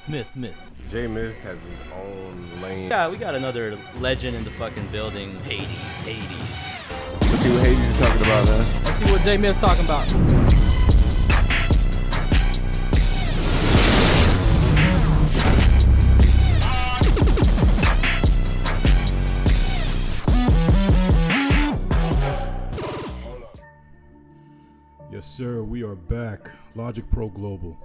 Myth. JMYTH has his own lane. Yeah, we got another legend in the fucking building. Hades. Let's see what Hades is talking about, man. Let's see what JMYTH talking about. Yes, sir, we are back. Logic Pro Global,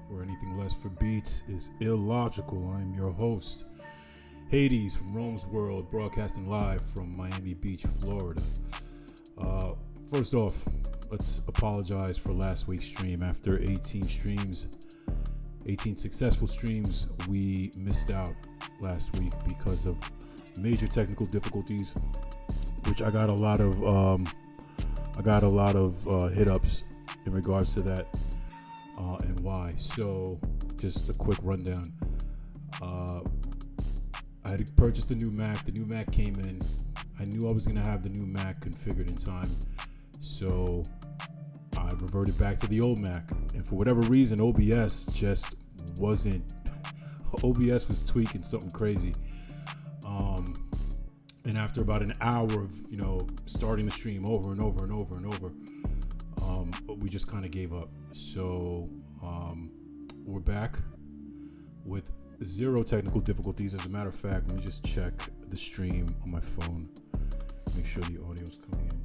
where anything less for beats is illogical. I'm your host, Hades from Rome's World, broadcasting live from Miami Beach, Florida. First off, let's apologize for last week's stream. After 18 successful streams, we missed out last week because of major technical difficulties, which I got a lot of hit-ups in regards to that and why. So just a quick rundown. I had purchased a new Mac. The new Mac came in. I knew I was going to have the new Mac configured in time. So I reverted back to the old Mac. And for whatever reason, OBS just wasn't... OBS was tweaking something crazy. And after about an hour of, starting the stream over and over, we just kind of gave up. So we're back with zero technical difficulties. As a matter of fact, let me just check the stream on my phone. Make sure the audio is coming in.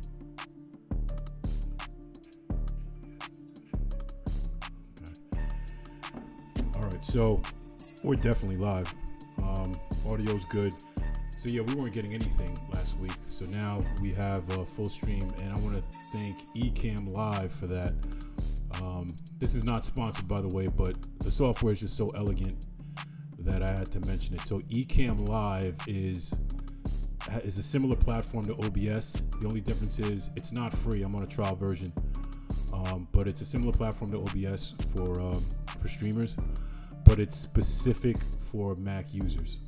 Okay. All right, so we're definitely live. Audio's good. So yeah, we weren't getting anything last week. So now we have a full stream, and I want to thank Ecamm Live for that. This is not sponsored, by the way, but the software is just so elegant that I had to mention it. So Ecamm Live is a similar platform to OBS. The only difference is it's not free. I'm on a trial version, but it's a similar platform to OBS for streamers, but it's specific for Mac users.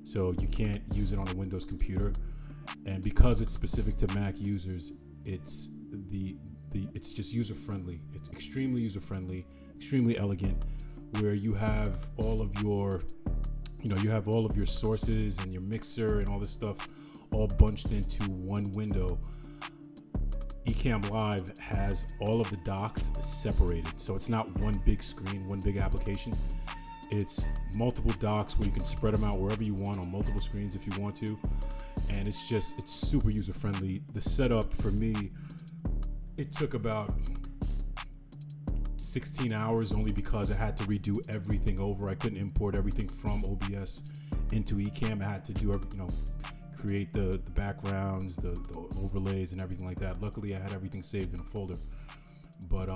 So you can't use it on a Windows computer, and because it's specific to Mac users, it's just user friendly. It's extremely user friendly, extremely elegant, where you have all of your, sources and your mixer and all this stuff all bunched into one window. Ecamm Live has all of the docks separated, so it's not one big screen, one big application. It's multiple docks where you can spread them out wherever you want on multiple screens if you want to. And it's super user friendly. The setup for me, it took about 16 hours only because I had to redo everything over. I couldn't import everything from OBS into Ecamm. I had to do create the backgrounds, the overlays and everything like that. Luckily I had everything saved in a folder. But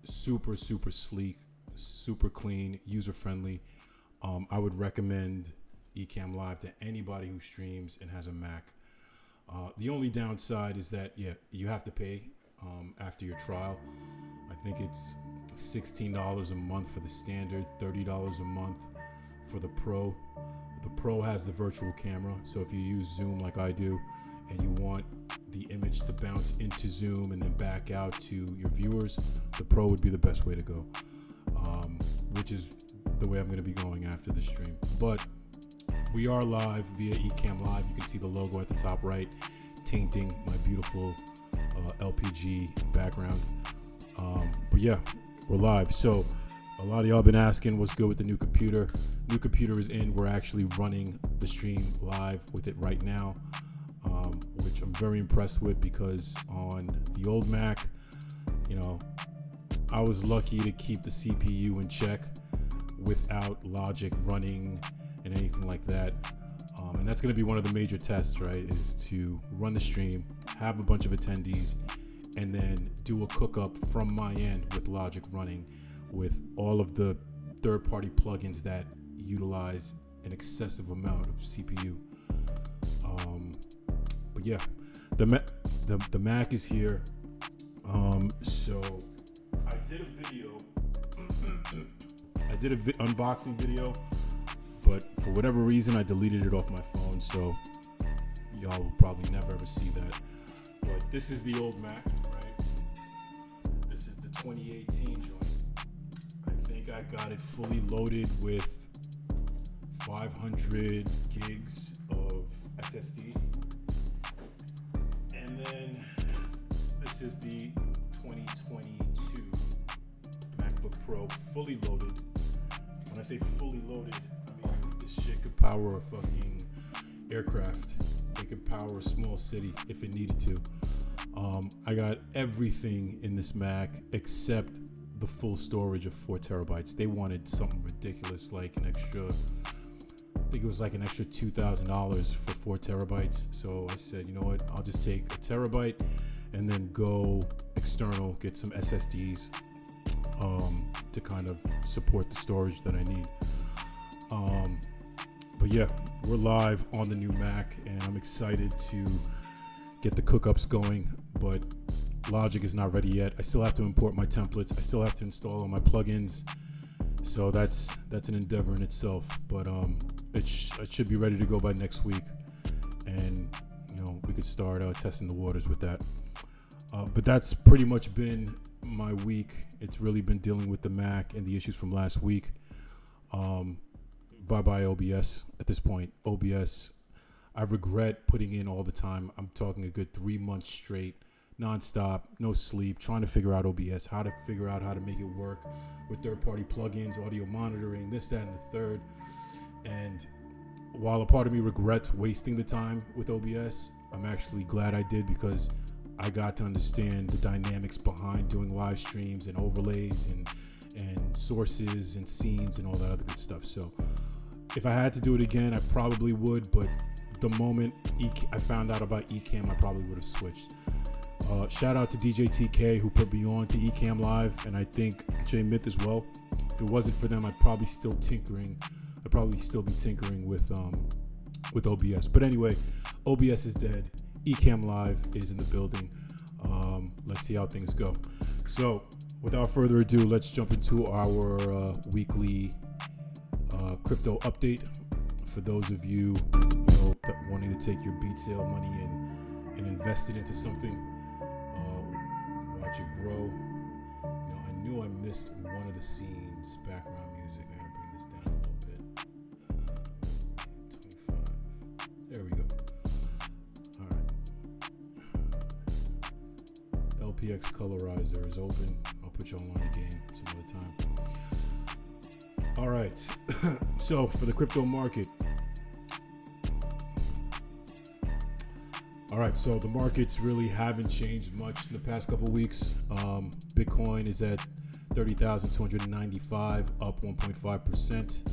super sleek, super clean, user-friendly. I would recommend Ecamm Live to anybody who streams and has a Mac. The only downside is that, you have to pay after your trial. I think it's $16 a month for the standard, $30 a month for the Pro. The Pro has the virtual camera, so if you use Zoom like I do, and you want the image to bounce into Zoom and then back out to your viewers, the Pro would be the best way to go. Which is the way I'm going to be going after the stream. But we are live via Ecamm Live. You can see the logo at the top right, tainting my beautiful LPG background. But yeah, we're live. So a lot of y'all been asking what's good with the new computer. New computer is in. We're actually running the stream live with it right now, which I'm very impressed with, because on the old Mac, I was lucky to keep the CPU in check without Logic running and anything like that. And that's going to be one of the major tests, right? Is to run the stream, have a bunch of attendees, and then do a cookup from my end with Logic running with all of the third-party plugins that utilize an excessive amount of CPU. But yeah, the Mac is here. So I did a video. I did an unboxing video, but for whatever reason, I deleted it off my phone. So y'all will probably never ever see that. But this is the old Mac, right? This is the 2018 joint. I think I got it fully loaded with 500 gigs of SSD. And then this is the 2022 MacBook Pro fully loaded. When I say fully loaded, I mean this shit could power a fucking aircraft. It could power a small city if it needed to. I got everything in this Mac except the full storage of 4 terabytes. They wanted something ridiculous, like an extra, I think it was like an extra $2,000 for 4 terabytes. So I said, you know what, I'll just take a terabyte and then go external, get some SSDs to kind of support the storage that I need. But yeah, we're live on the new Mac and I'm excited to get the cookups going, but Logic is not ready yet. I still have to import my templates. I still have to install all my plugins. So that's an endeavor in itself, but it should be ready to go by next week. And you know, we could start testing the waters with that. But that's pretty much been my week. It's really been dealing with the Mac and the issues from last week. Bye-bye OBS at this point. OBS, I regret putting in all the time. I'm talking a good 3 months straight, nonstop, no sleep, trying to figure out OBS, how to figure out how to make it work with third-party plugins, audio monitoring, this, that, and the third. And while a part of me regrets wasting the time with OBS, I'm actually glad I did, because I got to understand the dynamics behind doing live streams and overlays and sources and scenes and all that other good stuff. So if I had to do it again, I probably would, but the moment I found out about Ecamm, I probably would have switched. Shout out to DJ TK who put me on to Ecamm Live, and I think JMYTH as well. If it wasn't for them, I'd probably still be tinkering with OBS. But anyway, OBS is dead. Ecamm Live is in the building. Let's see how things go. So without further ado, let's jump into our weekly crypto update. For those of you, that wanting to take your beat sale money and invest it into something, watch it grow. I knew I missed one of the scenes, background music. I gotta bring this down a little bit. 25. There we go. All right. LPX Colorizer is open. I'll put y'all on the game some other time. All right. So for the crypto market. All right, so the markets really haven't changed much in the past couple weeks. Bitcoin is at 30,295, up 1.5%.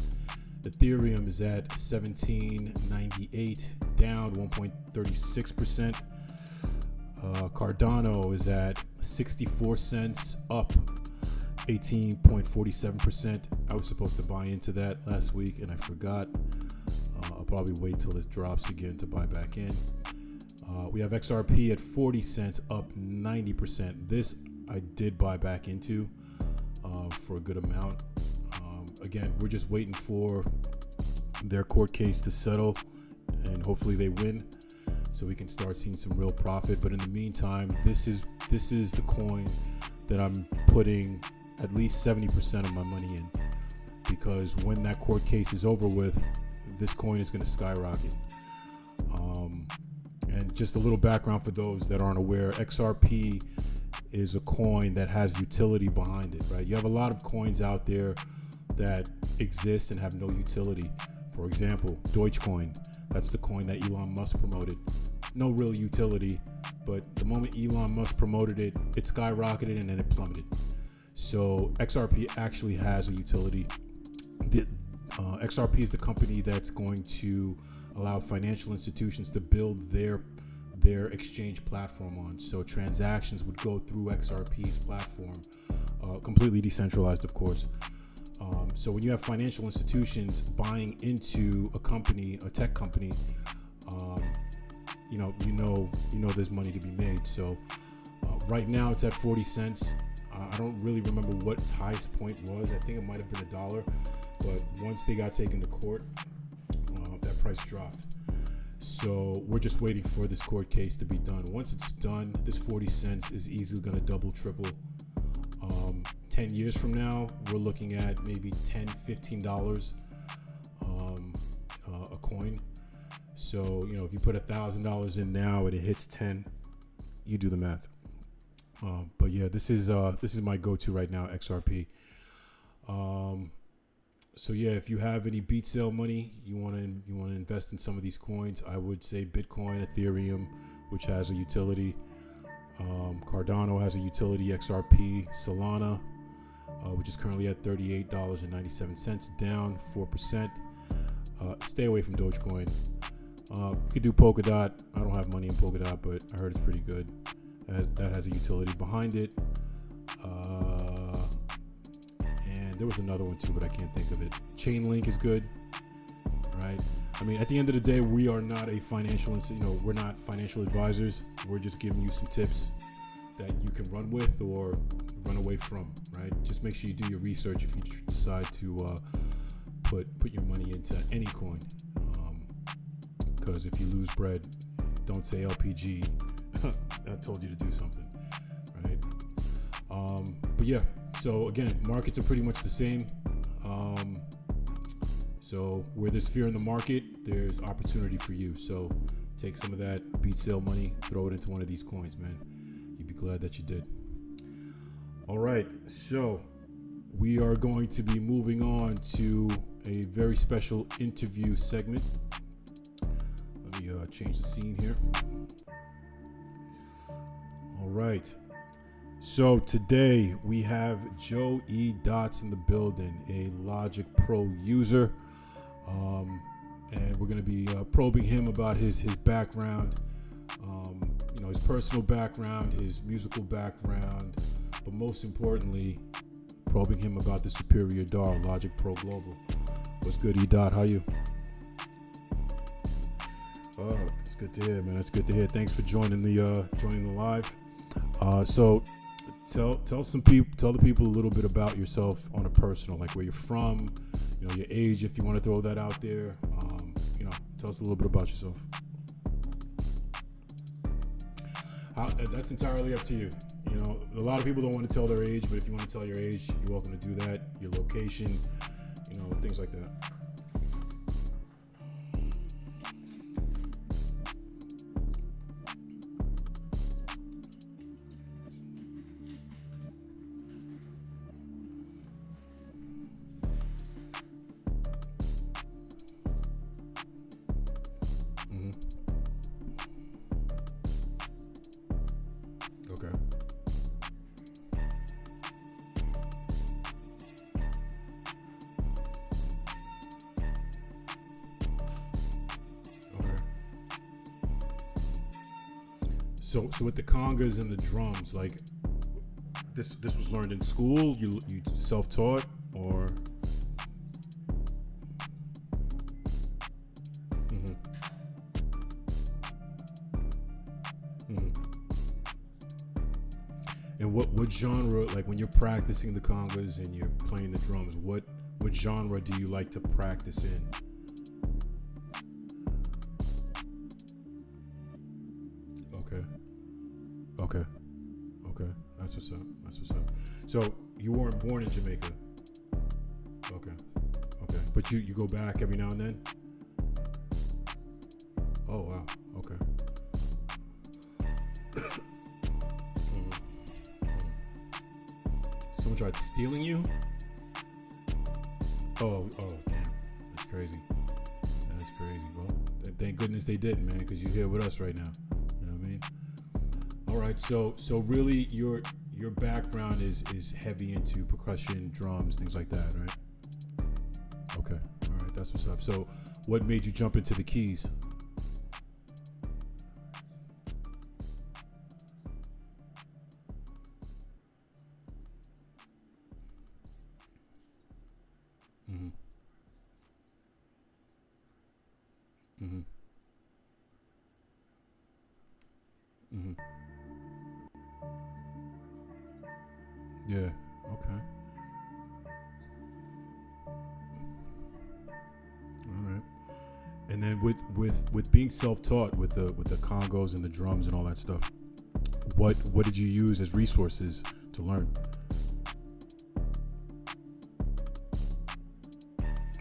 Ethereum is at 1798, down 1.36%. Cardano is at 64 cents, up 18.47%. I was supposed to buy into that last week and I forgot. I'll probably wait till this drops again to buy back in. We have XRP at 40 cents, up 90%. This I did buy back into for a good amount. Again, we're just waiting for their court case to settle and hopefully they win so we can start seeing some real profit. But in the meantime, this is the coin that I'm putting at least 70% of my money in, because when that court case is over with, this coin is going to skyrocket. And just a little background for those that aren't aware, XRP is a coin that has utility behind it, right? You have a lot of coins out there that exist and have no utility. For example, Dogecoin, that's the coin that Elon Musk promoted. No real utility, but the moment Elon Musk promoted it, it skyrocketed and then it plummeted. So XRP actually has a utility. XRP is the company that's going to allow financial institutions to build their exchange platform on. So transactions would go through XRP's platform, completely decentralized, of course. So when you have financial institutions buying into a company, a tech company, you know there's money to be made. So right now it's at 40 cents. I don't really remember what its highest point was. I think it might have been $1, but once they got taken to court, that price dropped. So we're just waiting for this court case to be done. Once it's done, this 40 cents is easily going to double, triple. 10 years from now, we're looking at maybe $10, $15 a coin. So, you know, if you put $1,000 in now and it hits 10, you do the math. But yeah, this is my go-to right now, XRP. So yeah, if you have any beat sale money, you want to invest in some of these coins, I would say Bitcoin, Ethereum, which has a utility. Cardano has a utility, XRP, Solana, which is currently at $38.97, down 4%. Stay away from Dogecoin. You could do Polkadot. I don't have money in Polkadot, but I heard it's pretty good. That has a utility behind it. And there was another one too, but I can't think of it. Chainlink is good, right? I mean, at the end of the day, we are not a financial, we're not financial advisors. We're just giving you some tips that you can run with or run away from, right? Just make sure you do your research if you decide to put your money into any coin. Because if you lose bread, don't say LPG. I told you to do something, right? But yeah, so again, markets are pretty much the same. So where there's fear in the market, there's opportunity for you. So take some of that beat sale money, throw it into one of these coins, man. You'd be glad that you did. All right, so we are going to be moving on to a very special interview segment. Let me change the scene here. All right. So today we have Joe E. Dots in the building, a Logic Pro user. And we're going to be probing him about his background, his personal background, his musical background, but most importantly, probing him about the superior DAW, Logic Pro Global. What's good, E. Dot? How you? Oh, it's good to hear, man. It's good to hear. Thanks for joining the live. So tell the people a little bit about yourself on a personal, like where you're from, your age, if you want to throw that out there. Tell us a little bit about yourself. That's entirely up to you. A lot of people don't want to tell their age, but if you want to tell your age, you're welcome to do that. Your location, things like that. So with the congas and the drums, like this was learned in school. You self-taught, or? Mm-hmm. Mm-hmm. And what genre, like when you're practicing the congas and you're playing the drums, what genre do you like to practice in? Okay. That's what's up. So you weren't born in Jamaica. Okay. But you go back every now and then? Oh, wow. Okay. Someone tried stealing you? Oh, damn. That's crazy. Well, thank goodness they didn't, man, because you're here with us right now. You know what I mean? All right, so really your background is heavy into percussion, drums, things like that, right? Okay, all right, that's what's up. So what made you jump into the keys? Mm-hmm. Mm-hmm. Mm-hmm. Yeah. Okay. All right. And then with being self-taught with the congos and the drums and all that stuff, what did you use as resources to learn?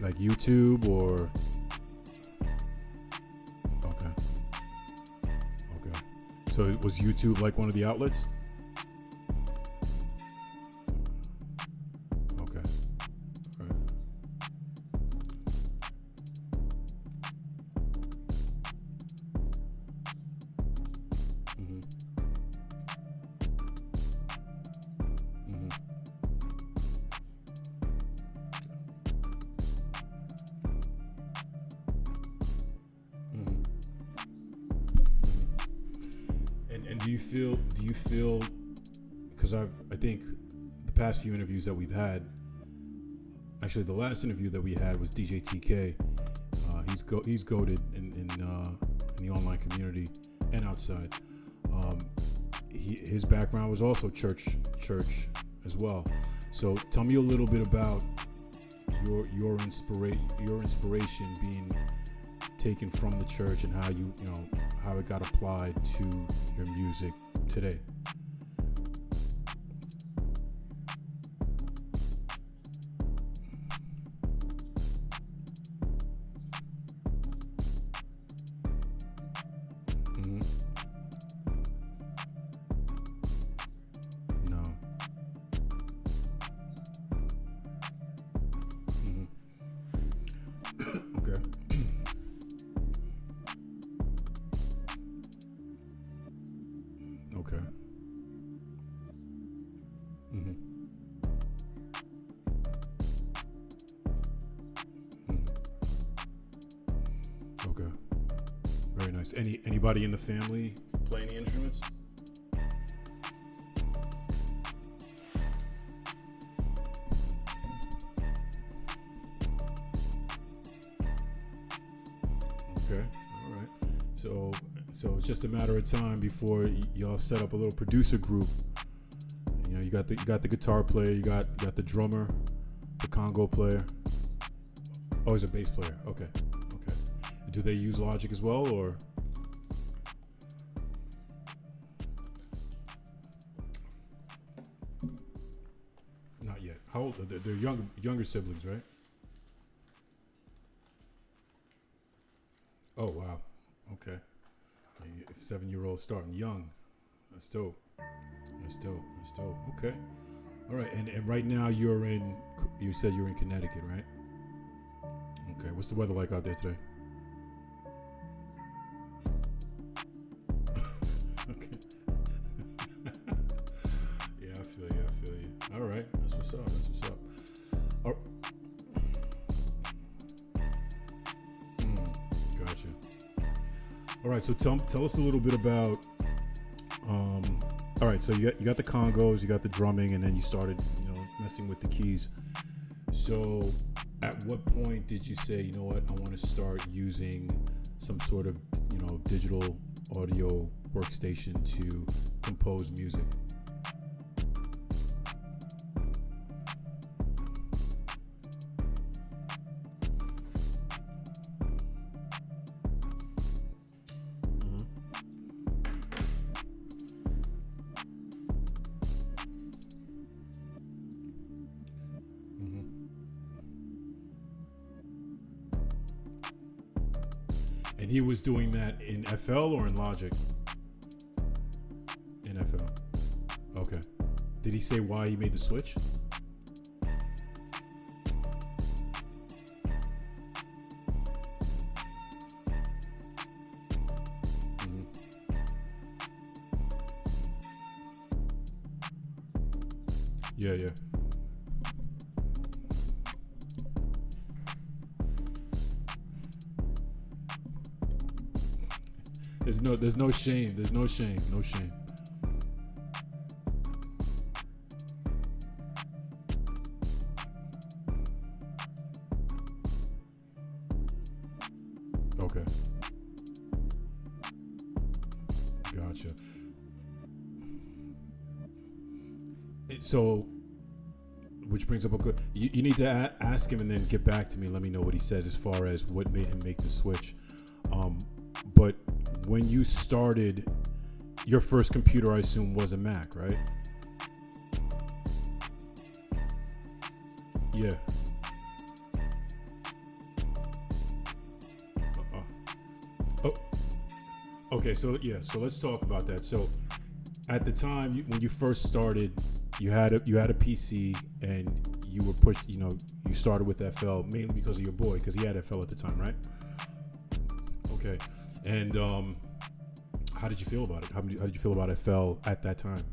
Like YouTube or? Okay. Okay. So was YouTube like one of the outlets? Okay. All right. Mm-hmm. Mm-hmm. And do you feel because I think the past few interviews that we've had, actually the last interview that we had was DJ TK. He's goated in the online community and outside. His background was also church as well. So tell me a little bit about your inspiration being taken from the church and how how it got applied to your music today. Mm-hmm. No. Mm-hmm. Okay. Okay. Mm-hmm. Mm. Okay. Very nice. Anybody in the family play any instruments? Okay. All right. So it's just a matter of time before y'all set up a little producer group. You know, you got the guitar player, you got the drummer, the congo player. Oh, he's a bass player. Okay. Do they use Logic as well, or? Not yet. How old? They're younger siblings, right? Oh wow. Okay. 7-year-old starting young. That's dope. Okay. All right. And right now you said you're in Connecticut, right? Okay. What's the weather like out there today? Okay. Yeah, I feel you. All right. That's what's up. Oh. Gotcha. All right, so tell us a little bit about. All right, so you got the congos, you got the drumming, and then you started, messing with the keys. So, at what point did you say, you know what, I want to start using some sort of, digital audio workstation to compose music? And he was doing that in FL or in Logic? In FL. Okay. Did he say why he made the switch? Mm-hmm. Yeah. There's no shame. Okay. Gotcha. So, which brings up a good. You need to ask him and then get back to me. Let me know what he says as far as what made him make the switch. But when you started, your first computer, I assume, was a Mac, right? Yeah. Okay, so let's talk about that. So at the time when you first started, you had a PC and you were pushed. You know, you started with FL mainly because of your boy, because he had FL at the time, right? Okay, and how did you feel about it? How did you feel about FL at that time?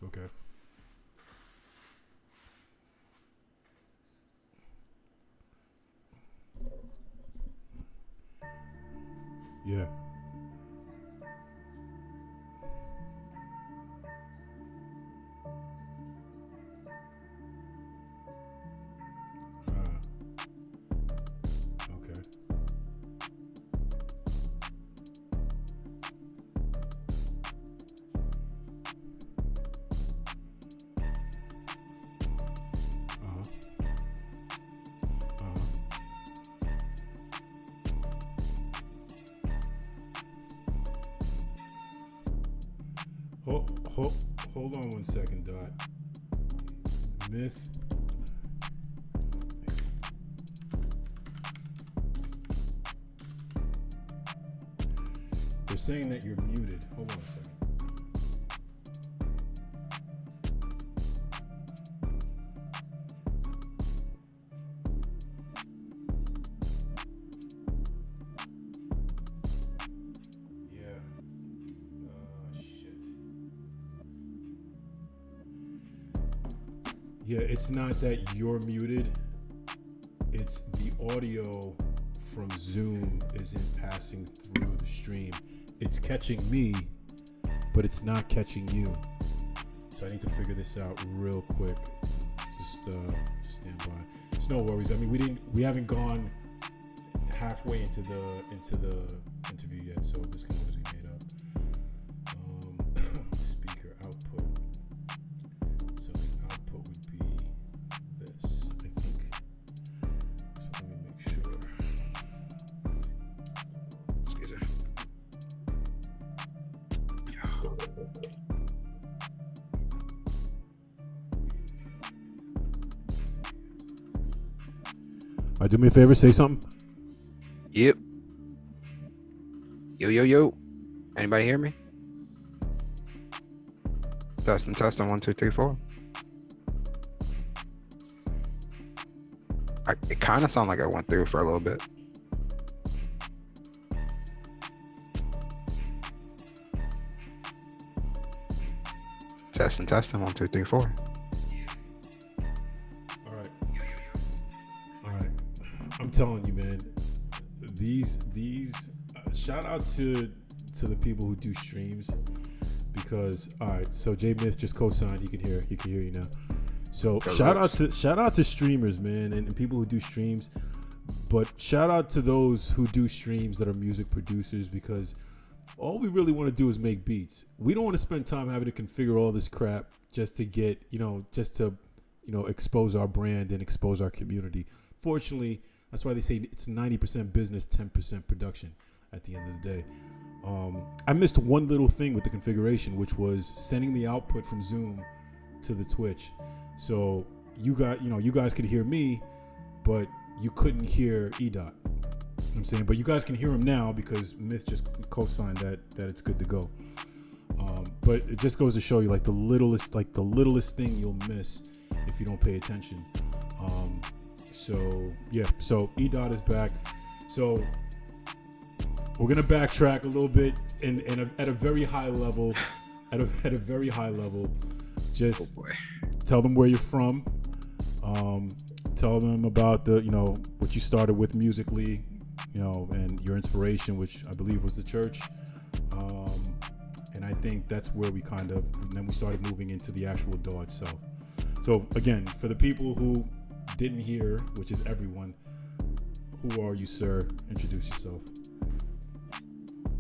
Okay. Yeah. Okay. Hold on one second, Dot. Myth. They're saying that you're muted. Hold on a second. Yeah, it's not that you're muted. It's the audio from Zoom isn't passing through the stream. It's catching me, but it's not catching you. So I need to figure this out real quick. Just stand by. There's no worries. I mean, we haven't gone halfway into the interview yet, so this can always be made up. Speaker output. So the output would be this, I think. So let me make sure. Excuse me. All right, do me a favor, say something. Yep. Yo. Anybody hear me? Testing. 1, 2, 3, 4. It kind of sounded like I went through for a little bit. Testing. 1, 2, 3, 4. All right. I'm telling you, man. These shout out to the people who do streams, because all right, so J Myth just co-signed. He can hear you now. So shout out to streamers, man, and people who do streams. But shout out to those who do streams that are music producers, because all we really want to do is make beats. We don't want to spend time having to configure all this crap just to get, just to expose our brand and expose our community. Fortunately, that's why they say it's 90% business, 10% production at the end of the day. I missed one little thing with the configuration, which was sending the output from Zoom to the Twitch. So you guys could hear me, but you couldn't hear E-Dot. I'm saying, but you guys can hear him now because Myth just co-signed that it's good to go. But it just goes to show you, the littlest thing you'll miss if you don't pay attention. So E-Dot is back. So we're gonna backtrack a little bit at a very high level. At a very high level, just tell them where you're from. Tell them about what you started with musically, and your inspiration, which I believe was the church. And I think that's where then we started moving into the actual DAW itself. So again, for the people who didn't hear, which is everyone, who are you, sir? Introduce yourself.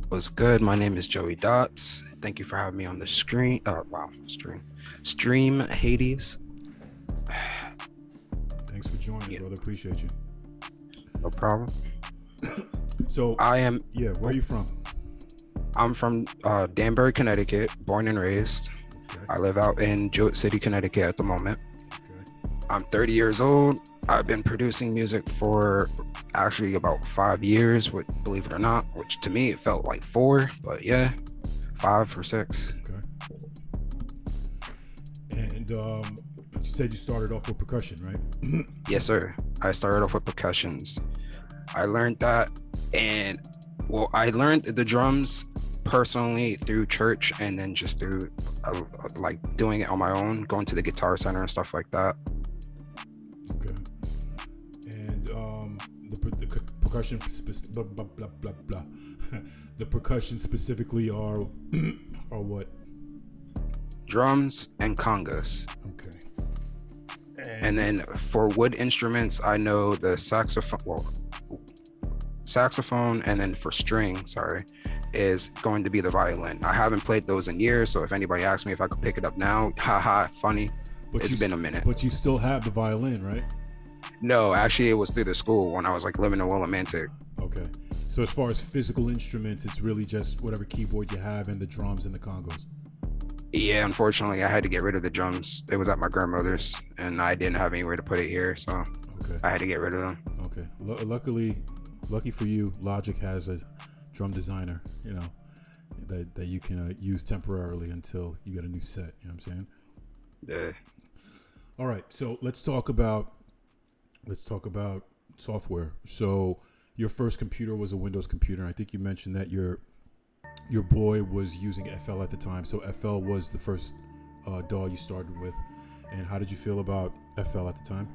What's good? My name is Joey Dots. Thank you for having me on the screen. Stream Hades. Thanks for joining, brother. Appreciate you. No problem. So I am. Yeah, where are you from? I'm from Danbury, Connecticut, born and raised. Okay. I live out in Jewett City, Connecticut at the moment. Okay. I'm 30 years old. I've been producing music for actually about 5 years, believe it or not, which to me it felt like 4, but yeah, 5 or 6. Okay. And you said you started off with percussion, right? Yes, sir. I started off with percussions. I learned that, and well, I learned the drums personally through church, and then just through like doing it on my own, going to the Guitar Center and stuff like that. Okay. And the percussion blah blah blah blah blah. The percussion specifically are what? Drums and congas. Okay. And then for wood instruments, I know the saxophone, and then for string, is going to be the violin. I haven't played those in years, so if anybody asks me if I could pick it up now, haha, funny. But it's been a minute. But you still have the violin, right? No, actually, it was through the school when I was like living in Willimantic. Okay. So as far as physical instruments, it's really just whatever keyboard you have and the drums and the congos. Yeah, unfortunately, I had to get rid of the drums. It was at my grandmother's, and I didn't have anywhere to put it here, so okay. I had to get rid of them. Okay. Lucky for you, Logic has a drum designer, you know, that you can use temporarily until you get a new set. You know what I'm saying? Yeah. All right. So let's talk about software. So your first computer was a Windows computer. And I think you mentioned that your boy was using FL at the time. So FL was the first DAW you started with. And how did you feel about FL at the time?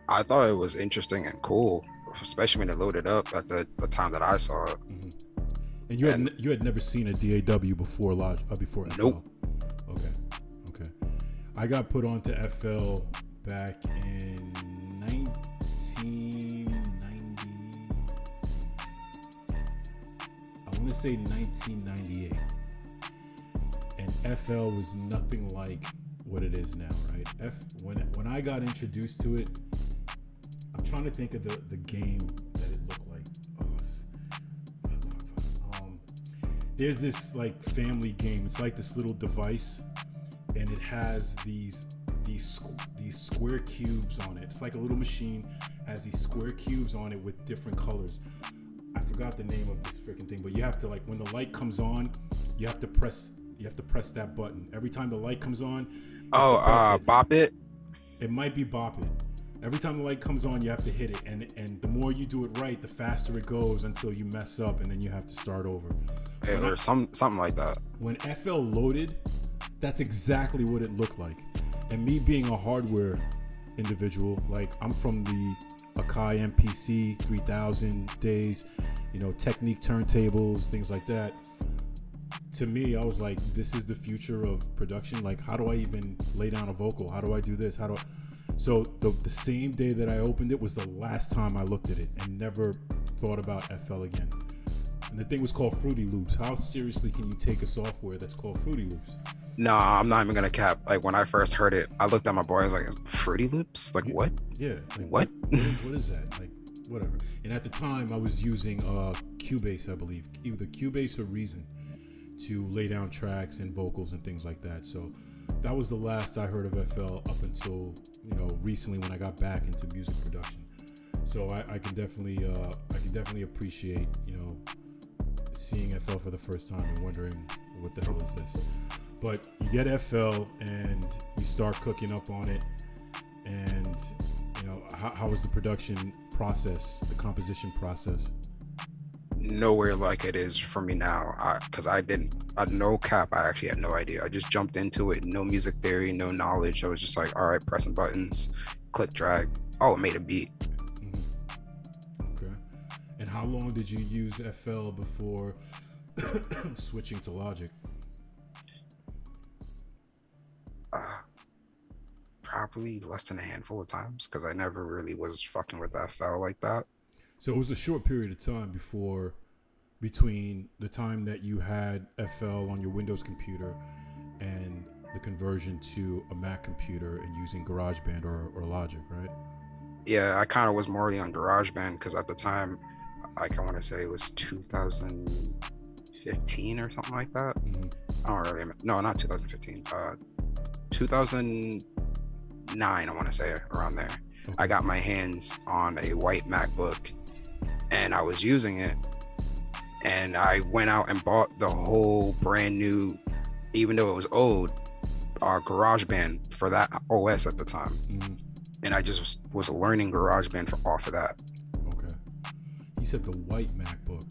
I thought it was interesting and cool, especially when it loaded up at the time that I saw it. Mm-hmm. And you had never seen a DAW before FL? Nope. Okay. I got put onto FL back in 1990. I want to say 1998. And FL was nothing like what it is now, right? When I got introduced to it, I'm trying to think of the game that it looked like. There's this like family game. It's like this little device, and it has these square cubes on it. It's like a little machine, has these square cubes on it with different colors. I forgot the name of this freaking thing, but you have to, like, when the light comes on, you have to press that button. Every time the light comes on, Bop It. It might be Bop It. Every time the light comes on, you have to hit it, and the more you do it right, the faster it goes until you mess up, and then you have to start over. Or something like that. When FL loaded, that's exactly what it looked like. And me being a hardware individual, like, I'm from the Akai MPC 3000 days, you know, Technique turntables, things like that. To me, I was like, this is the future of production. Like, how do I even lay down a vocal? How do I do this? So the same day that I opened it was the last time I looked at it, and never thought about FL again. And the thing was called Fruity Loops. How seriously can you take a software that's called Fruity Loops? No, I'm not even gonna cap. Like, when I first heard it, I looked at my boy. I was like, Fruity Loops? Like, what? Yeah. Like, what? What is that? Like, whatever. And at the time, I was using Cubase, I believe, either Cubase or Reason, to lay down tracks and vocals and things like that. So that was the last I heard of FL up until, you know, recently when I got back into music production. So I can definitely appreciate, you know, seeing FL for the first time and wondering what the hell is this. But you get FL and you start cooking up on it, and, you know, how was the production process, the composition process? Nowhere like it is for me now, because I no cap, I actually had no idea. I just jumped into it, no music theory, no knowledge. I was just like, all right, pressing buttons, click, drag. Oh, it made a beat. Mm-hmm. Okay. And how long did you use FL before switching to Logic? Probably less than a handful of times, because I never really was fucking with FL like that. So it was a short period of time between the time that you had FL on your Windows computer and the conversion to a Mac computer and using GarageBand or Logic, right? Yeah, I kind of was more on GarageBand, because at the time, like, I want to say it was 2015 or something like that. Mm-hmm. I don't really, no, not 2015. 2009, I want to say, around there. I got my hands on a white MacBook and I was using it, and I went out and bought the whole brand new, even though it was old, GarageBand for that OS at the time. And I just was learning GarageBand off of that. Okay. He said the white MacBook.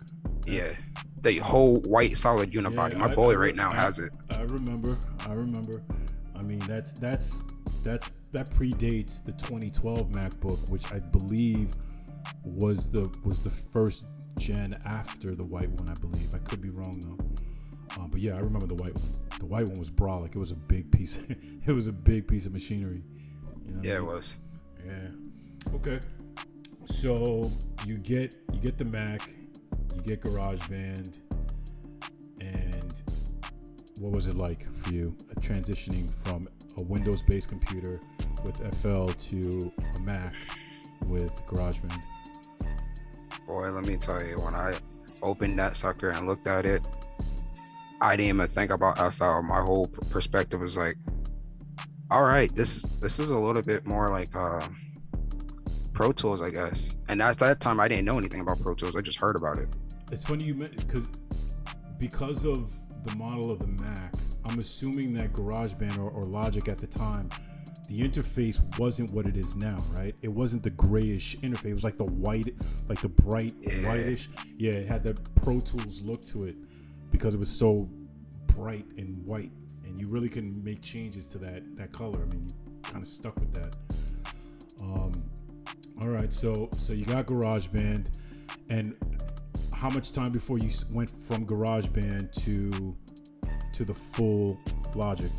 Yeah, the whole white solid unibody. My boy right now has it. I remember. I mean, that predates the 2012 MacBook, which I believe was the first gen after the white one. I believe. I could be wrong though. But yeah, I remember the white one. The white one was brolic. It was a big piece. It was a big piece of machinery. You know yeah, it was. Yeah. Okay. So you get the Mac, you get GarageBand, and what was it like for you transitioning from a Windows-based computer with FL to a Mac with GarageBand? Boy, let me tell you, when I opened that sucker and looked at it, I didn't even think about FL. My whole perspective was like, all right, this is a little bit more like Pro Tools, I guess. And at that time, I didn't know anything about Pro Tools. I just heard about it. It's funny you meant because of the model of the Mac. I'm assuming that GarageBand or Logic at the time, the interface wasn't what it is now, right? It wasn't the grayish interface. It was like the white, like the bright whitish. Yeah, it had that Pro Tools look to it because it was so bright and white, and you really couldn't make changes to that color. I mean, you kind of stuck with that. All right, so you got GarageBand, and how much time before you went from GarageBand to the full Logic?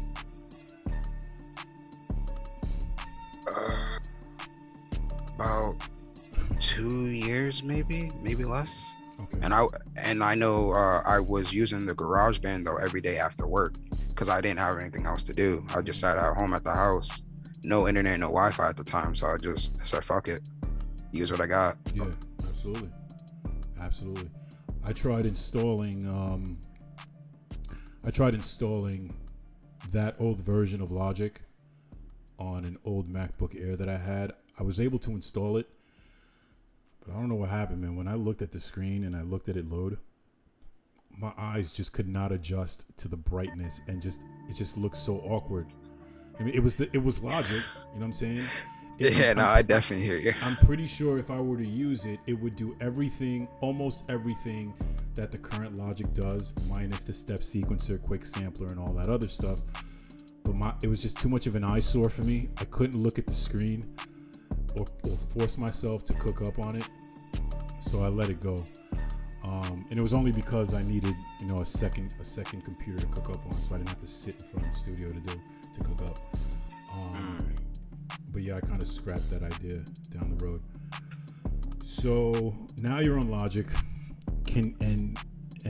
About 2 years, maybe less. Okay. And I know I was using the GarageBand though every day after work because I didn't have anything else to do. I just sat at home at the house, no internet, no Wi-Fi at the time, so I just said fuck it, use what I got. Yeah, absolutely. I tried installing that old version of Logic on an old MacBook Air that I had. I was able to install it, but I don't know what happened, man. When I looked at the screen and I looked at it load, my eyes just could not adjust to the brightness, and it just looked so awkward. I mean, it was Logic, you know what I'm saying? I definitely hear you. I'm pretty sure if I were to use it, it would do almost everything that the current Logic does, minus the step sequencer, quick sampler, and all that other stuff. But it was just too much of an eyesore for me. I couldn't look at the screen or force myself to cook up on it, so I let it go. And it was only because I needed, a second computer to cook up on, so I didn't have to sit in front of the studio to cook up. But yeah, I kind of scrapped that idea down the road. So now you're on Logic, and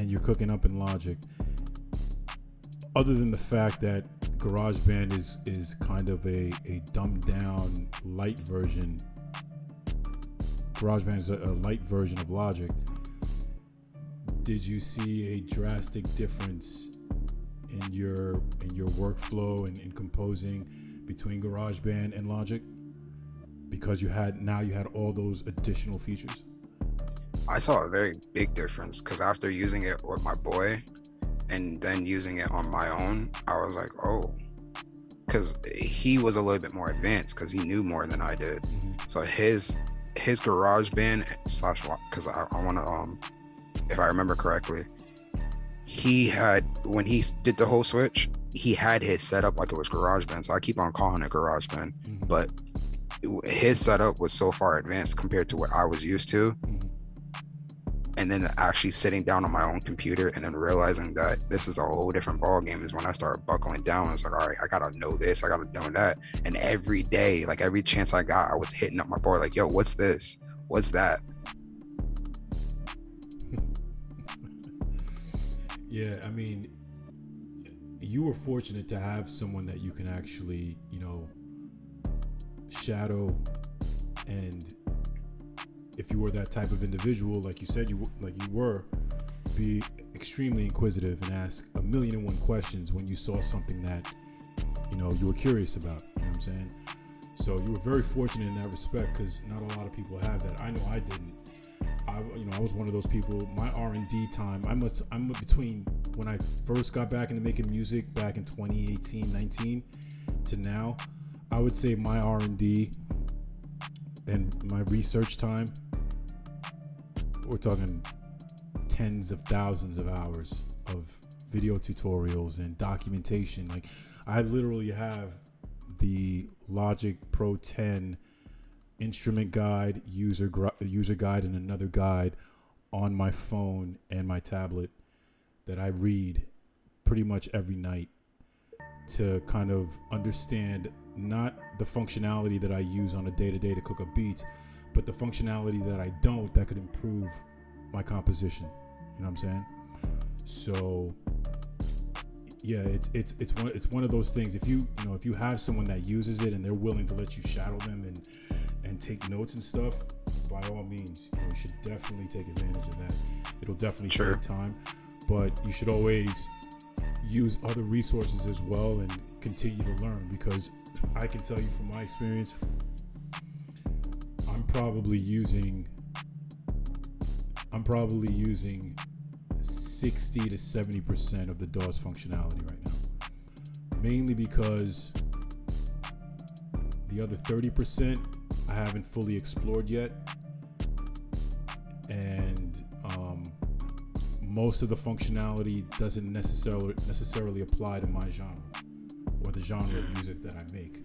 you're cooking up in Logic. Other than the fact that GarageBand is kind of a dumbed down light version. GarageBand is a light version of Logic. Did you see a drastic difference in your workflow and in composing between GarageBand and Logic because you had all those additional features? I saw a very big difference because after using it with my boy and then using it on my own, I was like, oh, because he was a little bit more advanced because he knew more than I did. So his GarageBand / because I want to if I remember correctly, he had, when he did the whole switch, he had his setup like it was GarageBand, so I keep on calling it GarageBand, but his setup was so far advanced compared to what I was used to. And then actually sitting down on my own computer and then realizing that this is a whole different ball game is when I started buckling down. It's like, all right, I gotta know this, I gotta know that. And every day, like every chance I got, I was hitting up my boy like, yo, what's this? What's that? Yeah, I mean, you were fortunate to have someone that you can actually, shadow, and if you were that type of individual, like you said, you were, be extremely inquisitive and ask 1,000,001 questions when you saw something that, you were curious about. You know what I'm saying? So you were very fortunate in that respect, because not a lot of people have that. I know I didn't. I was one of those people. My R&D time, I'm between when I first got back into making music back in 2018, 19 to now, I would say my R&D and my research time, we're talking tens of thousands of hours of video tutorials and documentation. Like, I literally have the Logic Pro 10 instrument guide, user guide, and another guide on my phone and my tablet that I read pretty much every night to kind of understand not the functionality that I use on a day-to-day to cook up beats, but the functionality that I don't, that could improve my composition. You know what I'm saying? So yeah, it's one of those things. If you have someone that uses it and they're willing to let you shadow them and take notes and stuff, by all means, you should definitely take advantage of that. It'll definitely save time, but you should always use other resources as well and continue to learn, because I can tell you from my experience, I'm probably using 60 to 70% of the DAW's functionality right now, mainly because the other 30% I haven't fully explored yet, and most of the functionality doesn't necessarily apply to my genre or the genre of music that I make.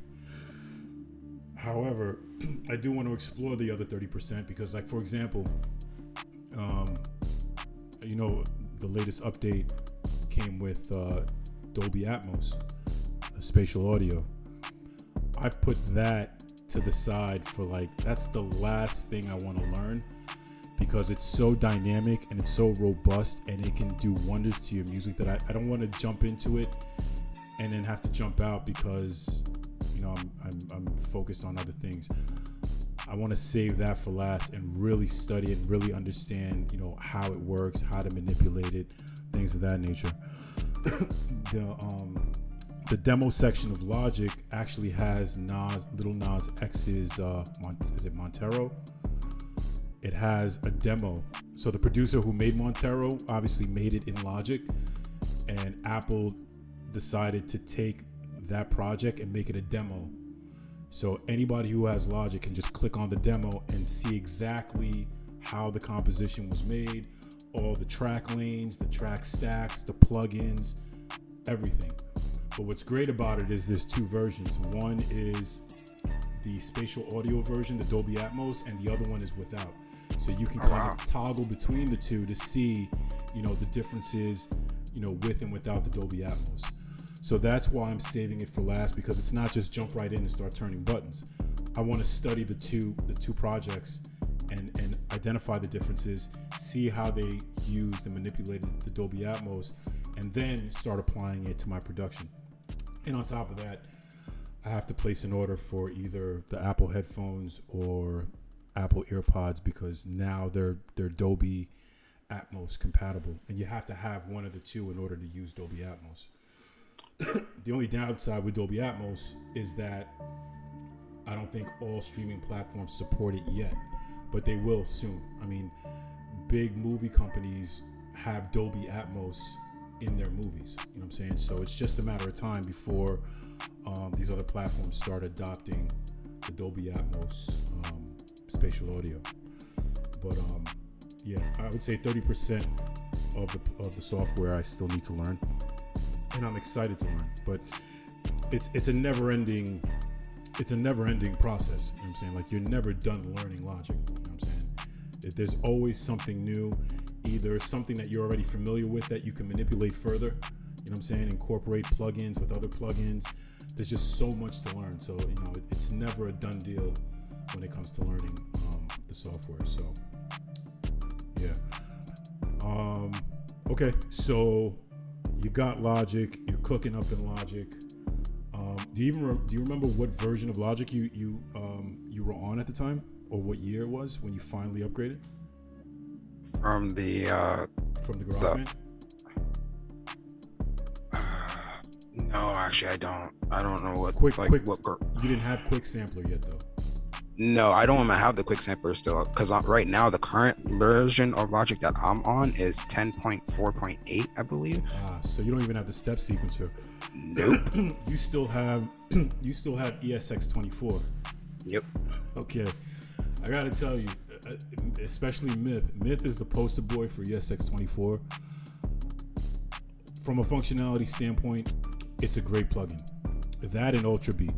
However, I do want to explore the other 30% because, like, for example, the latest update came with Dolby Atmos, spatial audio. I've put that to the side for, like, that's the last thing I want to learn, because it's so dynamic and it's so robust and it can do wonders to your music that I don't want to jump into it and then have to jump out because I'm focused on other things. I want to save that for last and really study it and really understand how it works, how to manipulate it, things of that nature. The demo section of Logic actually has Lil Nas X's is it Montero? It has a demo. So the producer who made Montero obviously made it in Logic, and Apple decided to take that project and make it a demo. So anybody who has Logic can just click on the demo and see exactly how the composition was made, all the track lanes, the track stacks, the plugins, everything. But what's great about it is there's two versions. One is the spatial audio version, the Dolby Atmos, and the other one is without. So you can kind of toggle between the two to see, the differences, with and without the Dolby Atmos. So that's why I'm saving it for last, because it's not just jump right in and start turning buttons. I want to study the two projects and identify the differences, see how they used and manipulated the Dolby Atmos, and then start applying it to my production. And on top of that, I have to place an order for either the Apple headphones or Apple EarPods, because now they're Dolby Atmos compatible, and you have to have one of the two in order to use Dolby Atmos. The only downside with Dolby Atmos is that I don't think all streaming platforms support it yet, but they will soon. I mean, big movie companies have Dolby Atmos in their movies, you know what I'm saying? So it's just a matter of time before these other platforms start adopting the Dolby Atmos spatial audio. But yeah, I would say 30% of the software I still need to learn, and I'm excited to learn. But it's a never-ending process. You know what I'm saying? Like, you're never done learning Logic. You know what I'm saying? There's always something new, either something that you're already familiar with that you can manipulate further. You know what I'm saying? Incorporate plugins with other plugins. There's just so much to learn. So it's never a done deal when it comes to learning the software. So yeah. Okay, so you got Logic. You're cooking up in Logic. Do you remember what version of Logic you were on at the time, or what year it was when you finally upgraded? From the GarageBand? No, actually, I don't. I don't know what Quick. what. You didn't have Quick Sampler yet, though. No, I don't have the quick sampler still, because right now the current version of Logic that I'm on is 10.4.8, I believe. So you don't even have the step sequencer. Nope. You still have ESX24. Yep. Okay, I gotta tell you, especially Myth is the poster boy for ESX24. From a functionality standpoint, it's a great plugin. That and Ultra Beat.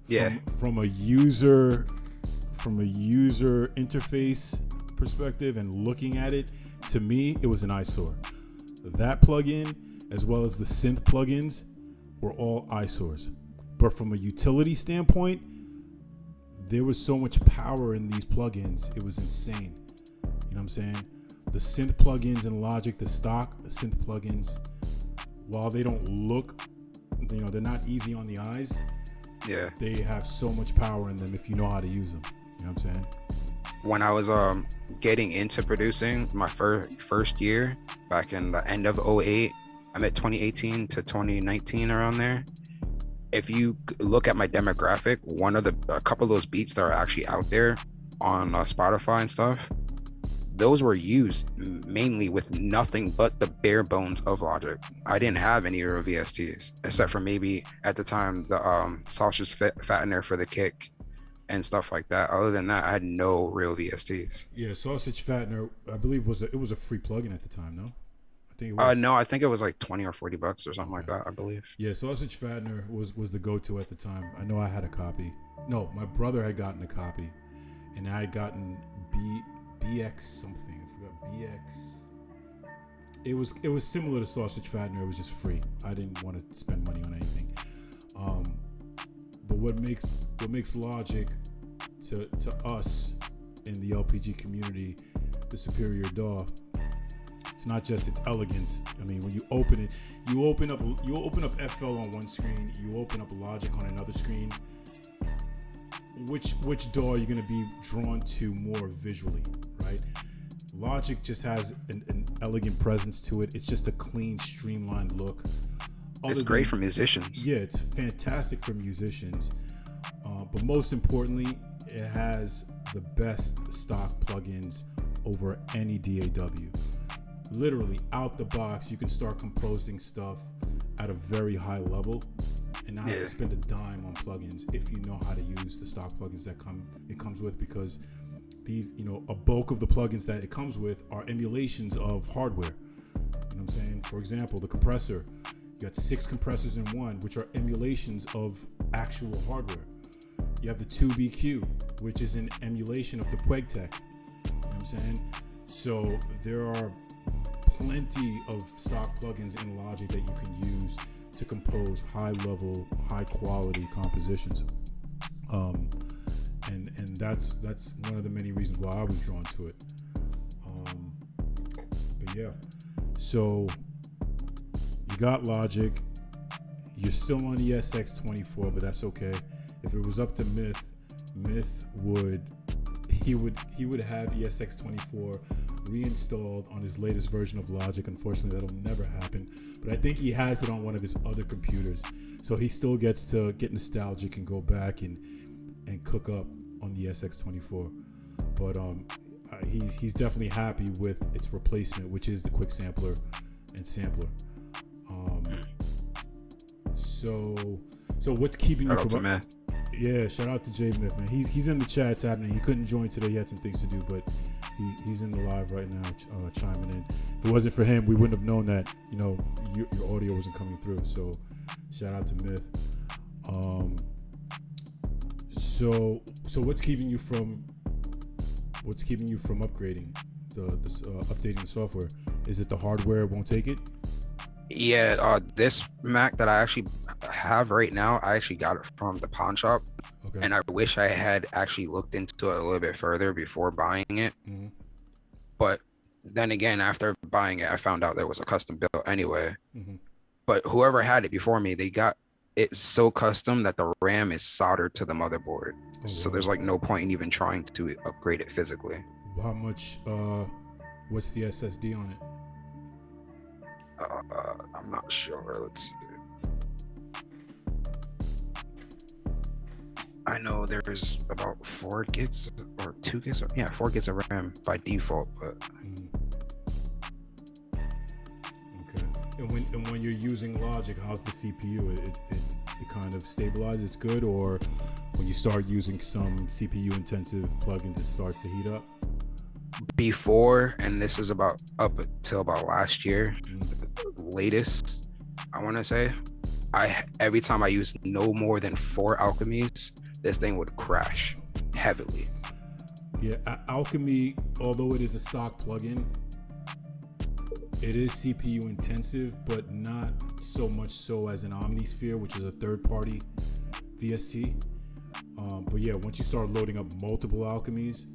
Yeah. From a user interface perspective and looking at it, to me, it was an eyesore. That plugin, as well as the synth plugins, were all eyesores. But from a utility standpoint, there was so much power in these plugins, it was insane. You know what I'm saying? The synth plugins in Logic, the stock synth plugins, while they don't look, they're not easy on the eyes. Yeah. They have so much power in them if you know how to use them. You know what I'm saying? When I was getting into producing my first year back in the end of 08, I'm at 2018 to 2019 around there. If you look at my demographic, a couple of those beats that are actually out there on Spotify and stuff, those were used mainly with nothing but the bare bones of Logic. I didn't have any real VSTs, except for maybe at the time the sausage fattener for the kick and stuff like that. Other than that, I had no real VSTs. Yeah, sausage fattener, I believe it was a free plugin at the time, no? I think it was. No, I think it was like $20 or $40 or something like that, I believe. Yeah, sausage fattener was the go-to at the time. I know I had a copy. No, my brother had gotten a copy, and I had gotten BX something. I forgot BX. It was similar to sausage fattener. It was just free. I didn't want to spend money on anything. But what makes Logic to us in the LPG community the superior DAW? It's not just its elegance. I mean, when you open it, you open up FL on one screen, you open up Logic on another screen. Which DAW are you going to be drawn to more visually, right? Logic just has an elegant presence to it. It's just a clean, streamlined look. It's great for musicians. Yeah, it's fantastic for musicians. But most importantly, it has the best stock plugins over any DAW. Literally, out the box, you can start composing stuff at a very high level and not have to spend a dime on plugins if you know how to use the stock plugins that it comes with, because these, a bulk of the plugins that it comes with are emulations of hardware. You know what I'm saying? For example, the compressor, you got 6 compressors in one, which are emulations of actual hardware. You have the Tube EQ, which is an emulation of the Quegtech. You know what I'm saying? So there are plenty of stock plugins in Logic that you can use to compose high-level, high-quality compositions. And that's one of the many reasons why I was drawn to it. But yeah, so you got Logic. You're still on ESX24, but that's okay. If it was up to Myth would have ESX24 reinstalled on his latest version of Logic. Unfortunately, that'll never happen. But I think he has it on one of his other computers, so he still gets to get nostalgic and go back and cook up on the SX24. But he's definitely happy with its replacement, which is the quick sampler and sampler. So what's keeping you from? Yeah, shout out to J Myth, man. He's in the chat tapping in. He couldn't join today. He had some things to do, but he's in the live right now, chiming in. If it wasn't for him, we wouldn't have known that your audio wasn't coming through. So shout out to Myth. So what's keeping you from upgrading updating the software? Is it the hardware won't take it? Yeah, this Mac that I actually have right now, I actually got it from the pawn shop. Okay. And I wish I had actually looked into it a little bit further before buying it. Mm-hmm. But then again, after buying it, I found out there was a custom built anyway. Mm-hmm. But whoever had it before me, they got it so custom that the RAM is soldered to the motherboard. Oh, so there's like no point in even trying to upgrade it physically. How much, what's the SSD on it? I'm not sure. Let's see. I know there's about 4 gigs or 2 gigs, 4 gigs of RAM by default, but Okay. And when you're using Logic, how's the CPU? It kind of stabilizes, it's good, or when you start using some CPU intensive plugins, it starts to heat up? before, and this is about up till about last year, latest, I want to say, every time I use no more than 4 alchemies, this thing would crash heavily. Yeah, Alchemy, although it is a stock plugin, it is CPU intensive, but not so much so as an Omnisphere, which is a third-party VST. But yeah, once you start loading up multiple alchemies,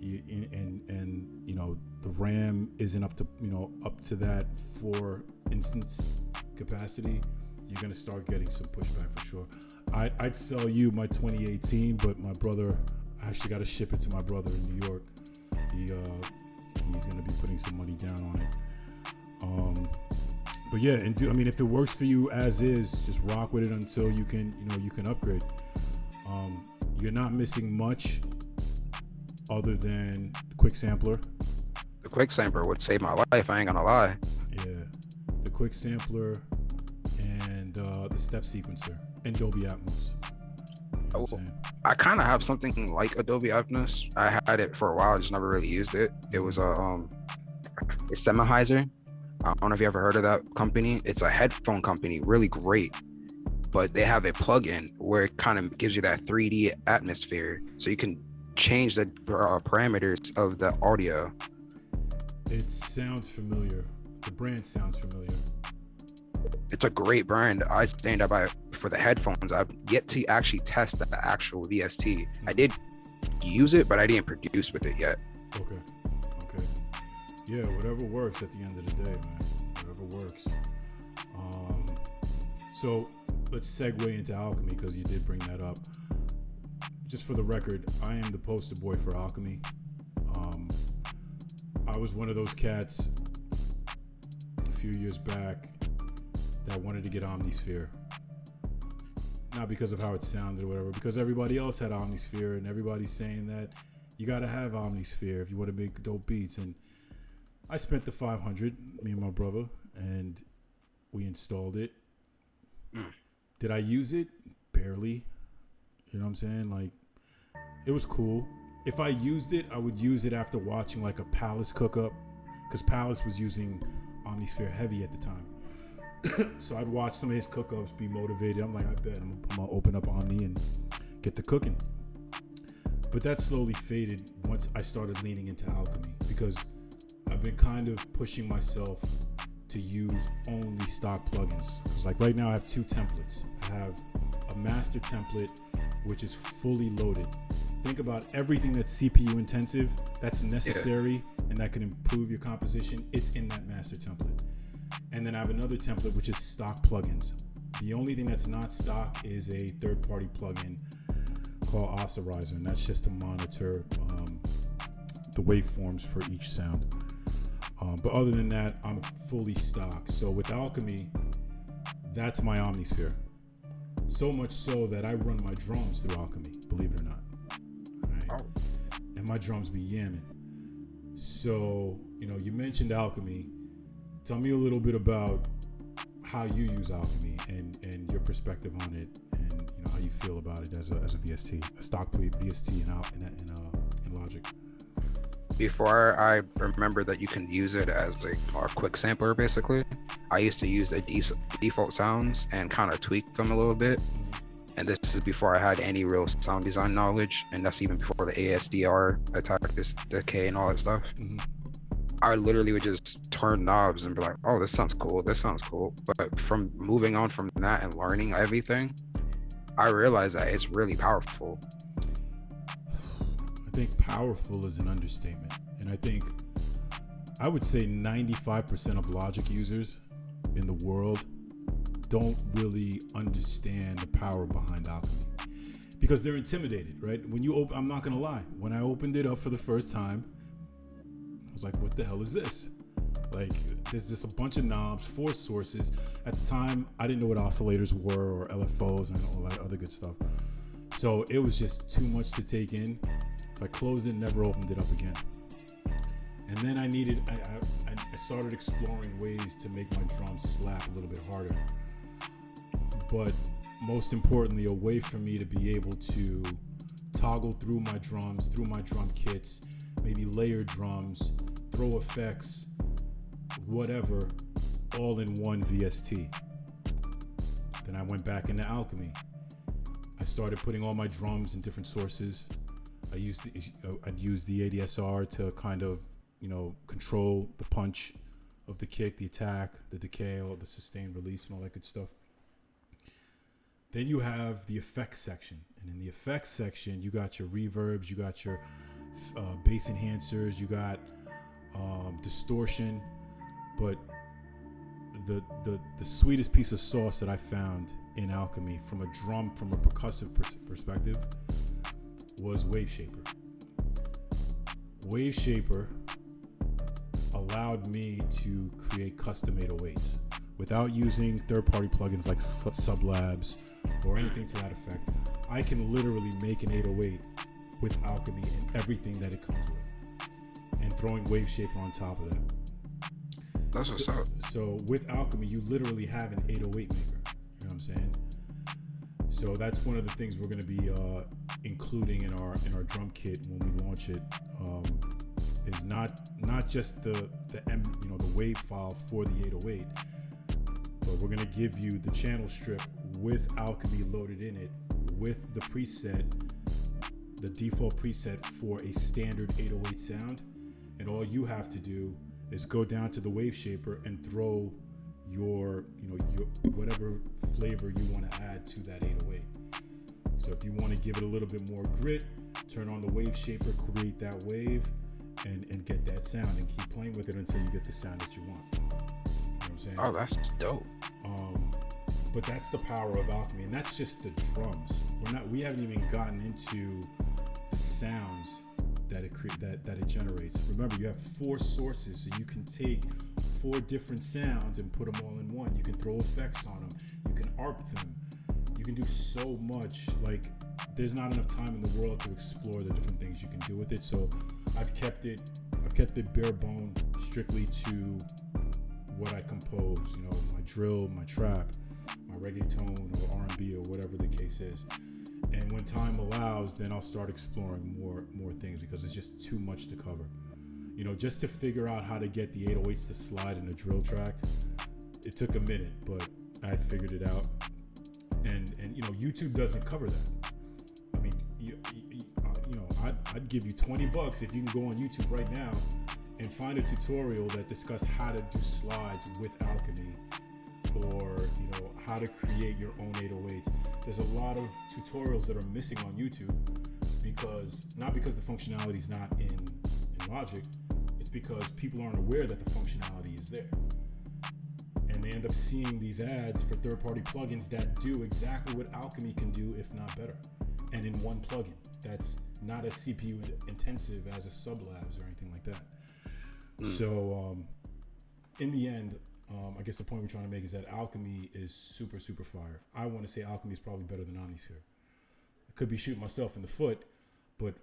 and you know the RAM isn't up to that 4 instance capacity, you're gonna start getting some pushback for sure. I'd sell you my 2018, but my brother, I actually got to ship it to my brother in New York. He's gonna be putting some money down on it. But yeah, I mean, if it works for you as is, just rock with it until you can upgrade. You're not missing much other than the quick sampler. The quick sampler would save my life, I ain't gonna lie. Yeah, the quick sampler and the step sequencer and Dolby Atmos. You know what I'm saying? I kind of have something like Adobe Atmos. I had it for a while, I just never really used it. It was a Sennheiser. I don't know if you ever heard of that company. It's a headphone company, really great. But they have a plugin where it kind of gives you that 3D atmosphere, so you can change the parameters of the audio. It sounds familiar. The brand sounds familiar. It's a great brand. I stand up by it for the headphones. I've yet to actually test the actual VST. I did use it, but I didn't produce with it yet. Okay. Yeah, whatever works at the end of the day, man. Whatever works. So let's segue into Alchemy, because you did bring that up. Just for the record, I am the poster boy for Alchemy. I was one of those cats a few years back that wanted to get Omnisphere. Not because of how it sounded or whatever, because everybody else had Omnisphere, and everybody's saying that you gotta have Omnisphere if you want to make dope beats. And I spent the $500, me and my brother, and we installed it. Did I use it? Barely. You know what I'm saying? Like, it was cool. If I used it, I would use it after watching like a Palace cook-up, because Palace was using Omnisphere heavy at the time. So I'd watch some of his cook-ups, be motivated. I'm like, I bet I'm gonna open up Omni and get the cooking. But that slowly faded once I started leaning into Alchemy, because I've been kind of pushing myself to use only stock plugins. Like right now I have 2 templates. I have a master template, which is fully loaded. Think about everything that's CPU intensive, that's necessary, and that can improve your composition. It's in that master template. And then I have another template, which is stock plugins. The only thing that's not stock is a third-party plugin called Oscillarizer, and that's just to monitor the waveforms for each sound. But other than that, I'm fully stock. So with Alchemy, that's my Omnisphere. So much so that I run my drums through Alchemy, believe it or not. Right? And my drums be yamming. So, you mentioned Alchemy. Tell me a little bit about how you use Alchemy and your perspective on it, and how you feel about it as a VST, a stock VST in Logic. Before I remember that you can use it as a quick sampler, basically, I used to use the default sounds and kind of tweak them a little bit. And this is before I had any real sound design knowledge, and that's even before the ASDR, attack, this decay, and all that stuff. I literally would just turn knobs and be like, oh, this sounds cool, this sounds cool. But from moving on from that and learning everything, I realized that it's really powerful. I think powerful is an understatement. And I would say 95% of Logic users in the world don't really understand the power behind Alchemy, because they're intimidated, right? When you I'm not gonna lie, when I opened it up for the first time, I was like, what the hell is this? Like, there's just a bunch of knobs, 4 sources. At the time, I didn't know what oscillators were or LFOs and all that other good stuff. So it was just too much to take in. So I closed it, never opened it up again. And then I started exploring ways to make my drums slap a little bit harder. But most importantly, a way for me to be able to toggle through my drums, through my drum kits, maybe layer drums, throw effects, whatever, all in one VST. Then I went back into Alchemy. I started putting all my drums in different sources. I'd use the ADSR to kind of, control the punch of the kick, the attack, the decay, or the sustained release, and all that good stuff. Then you have the effects section. And in the effects section, you got your reverbs, you got your bass enhancers, you got distortion. But the sweetest piece of sauce that I found in Alchemy from a percussive perspective was Wave Shaper. Wave Shaper allowed me to create custom 808s without using third-party plugins like Sublabs or anything to that effect. I can literally make an 808 with Alchemy and everything that it comes with, and throwing Wave Shaper on top of that. That's what's up. So with Alchemy, you literally have an 808 maker. You know what I'm saying? So that's one of the things we're going to be including in our drum kit when we launch it. Is not just the wave file for the 808, but we're going to give you the channel strip with Alchemy loaded in it, with the preset, the default preset for a standard 808 sound, and all you have to do is go down to the Wave Shaper and throw your whatever flavor you want to add to that 808. So if you want to give it a little bit more grit, turn on the Wave Shaper, create that wave, and get that sound, and keep playing with it until you get the sound that you want. You know what I'm saying? Oh, that's dope. But that's the power of Alchemy, and that's just the drums. We haven't even gotten into the sounds that it generates. Remember, you have 4 sources, so you can take 4 different sounds and put them all in one. You can throw effects on them. You can ARP them. You can do so much. Like, there's not enough time in the world to explore the different things you can do with it. So I've kept it bare bone, strictly to what I compose. My drill, my trap, my reggaeton, or R&B, or whatever the case is. And when time allows, then I'll start exploring more things, because it's just too much to cover. Just to figure out how to get the 808s to slide in a drill track, it took a minute, but I had figured it out. And YouTube doesn't cover that. I mean, I'd give you $20 if you can go on YouTube right now and find a tutorial that discusses how to do slides with Alchemy, or how to create your own 808s. There's a lot of tutorials that are missing on YouTube, not because the functionality is not in Logic, it's because people aren't aware that the functionality is there, and they end up seeing these ads for third-party plugins that do exactly what Alchemy can do, if not better, and in one plugin that's not as CPU intensive as a Sublabs or anything like that. So in the end, I guess the point we're trying to make is that Alchemy is super, super fire. I want to say Alchemy is probably better than Omnisphere. I could be shooting myself in the foot, but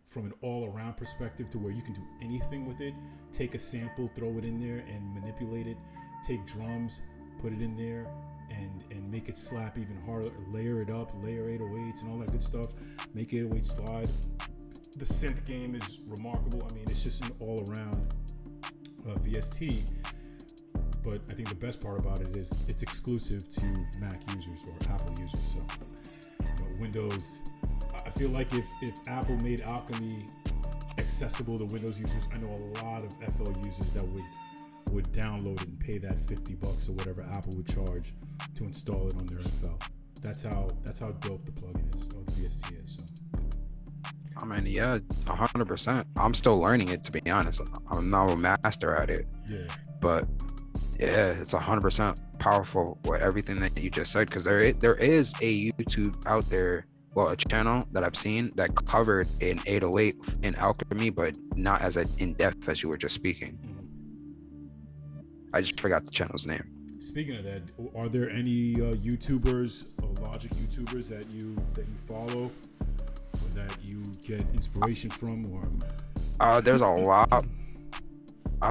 from an all-around perspective, to where you can do anything with it, take a sample, throw it in there, and manipulate it. Take drums, put it in there, and make it slap even harder. Layer it up, layer 808s and all that good stuff. Make 808 slide. The synth game is remarkable. I mean, it's just an all-around VST. But I think the best part about it is it's exclusive to Mac users or Apple users. So Windows, I feel like if Apple made Alchemy accessible to Windows users, I know a lot of FL users that would download it and pay that $50 or whatever Apple would charge to install it on their FL. That's how dope the plugin is, or the VST is. So. I mean, yeah, 100%. I'm still learning it, to be honest. I'm not a master at it. Yeah. But yeah, it's 100% powerful with everything that you just said, because there is a YouTube out there, well, a channel that I've seen that covered an 808 in Alchemy, but not as in depth as you were just speaking. Mm-hmm. I just forgot the channel's name. Speaking of that, are there any YouTubers or Logic YouTubers that you follow or that you get inspiration from? Or There's a lot.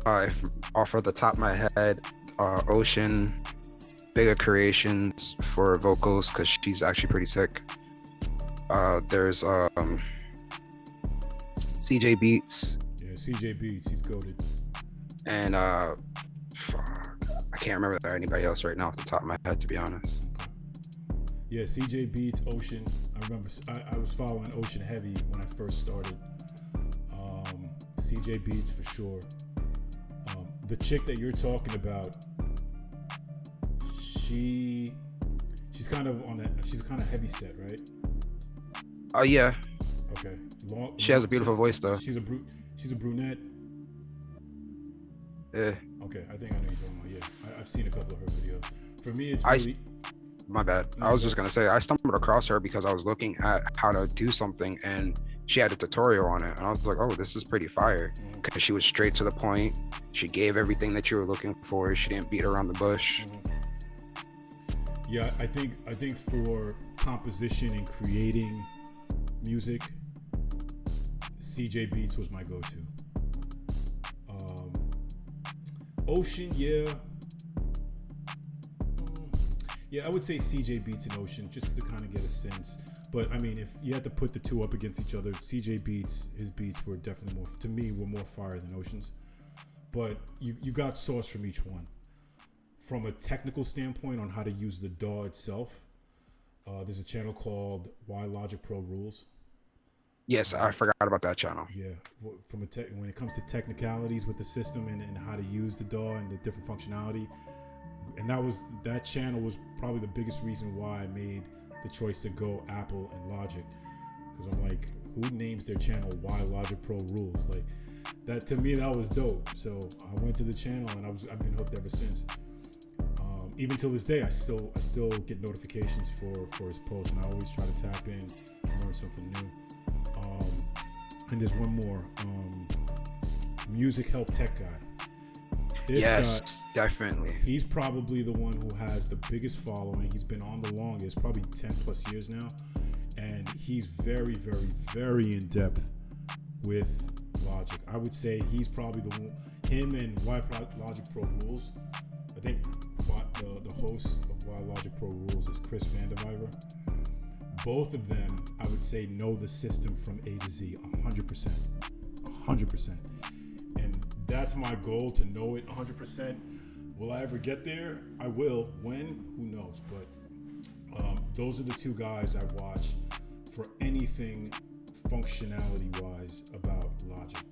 If, off of the top of my head, Ocean, Bigger Creations for vocals because she's actually pretty sick. There's CJ Beats. Yeah, CJ Beats, he's goated. And I can't remember anybody else right now off the top of my head, to be honest. Yeah, CJ Beats, Ocean. I remember I was following Ocean heavy when I first started. CJ Beats for sure. The chick that you're talking about, she's kind of on that. She's kind of heavy set, right? Oh yeah. Okay. She has a beautiful voice though. She's a brunette. Yeah. Okay, I think I know what you're talking about. Yeah, I've seen a couple of her videos. For me, it's really... My bad. I was just gonna say I stumbled across her because I was looking at how to do something and she had a tutorial on it, and I was like, "Oh, this is pretty fire," because she was straight to the point. She gave everything that you were looking for. She didn't beat around the bush. Yeah, I think for composition and creating music, CJ Beats was my go-to. Ocean, yeah, I would say CJ Beats and Ocean just to kind of get a sense. But I mean, if you had to put the two up against each other, CJ Beats, his beats were definitely more fire than Ocean's. But you got sauce from each one. From a technical standpoint on how to use the DAW itself, there's a channel called Why Logic Pro Rules. Yes, I forgot about that channel. Yeah, from when it comes to technicalities with the system and how to use the DAW and the different functionality, and that channel was probably the biggest reason why I made the choice to go Apple and Logic, because I'm like, who names their channel Why Logic Pro Rules? Like that, to me, that was dope. So I went to the channel and I've been hooked ever since. Even till this day, I still get notifications for his posts, and I always try to tap in and learn something new. And there's one more, Music Help Tech Guy. Yes, definitely. He's probably the one who has the biggest following. He's been on the longest, probably 10 plus years now. And he's very, very, very in depth with Logic. I would say he's probably the one, him and Why Logic Pro Rules. I think the host of Why Logic Pro Rules is Chris Vanderviver. Both of them, I would say, know the system from A to Z 100%. 100%. And that's my goal, to know it 100%. Will I ever get there? I will. When? Who knows? But those are the two guys I watch for anything functionality-wise about Logic.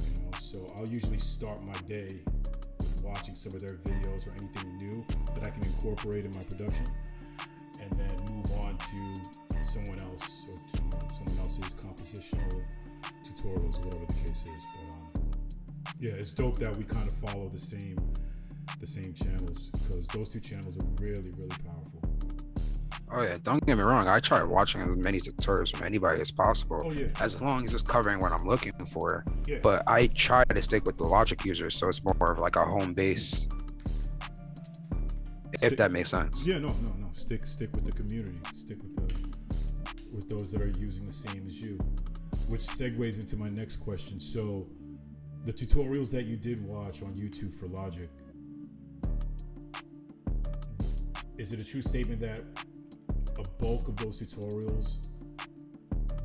You know, so I'll usually start my day with watching some of their videos or anything new that I can incorporate in my production, and then move on to someone else or to someone else's compositional tutorials or whatever the case is. But yeah, it's dope that we kind of follow the same channels, because those two channels are really, really powerful. Oh yeah, don't get me wrong. I try watching as many tutorials from anybody as possible, as long as it's covering what I'm looking for. Yeah. But I try to stick with the Logic users, so it's more of like a home base, if that makes sense. Yeah, no. Stick with the community. Stick with those that are using the same as you, which segues into my next question. So, the tutorials that you did watch on YouTube for Logic, is it a true statement that a bulk of those tutorials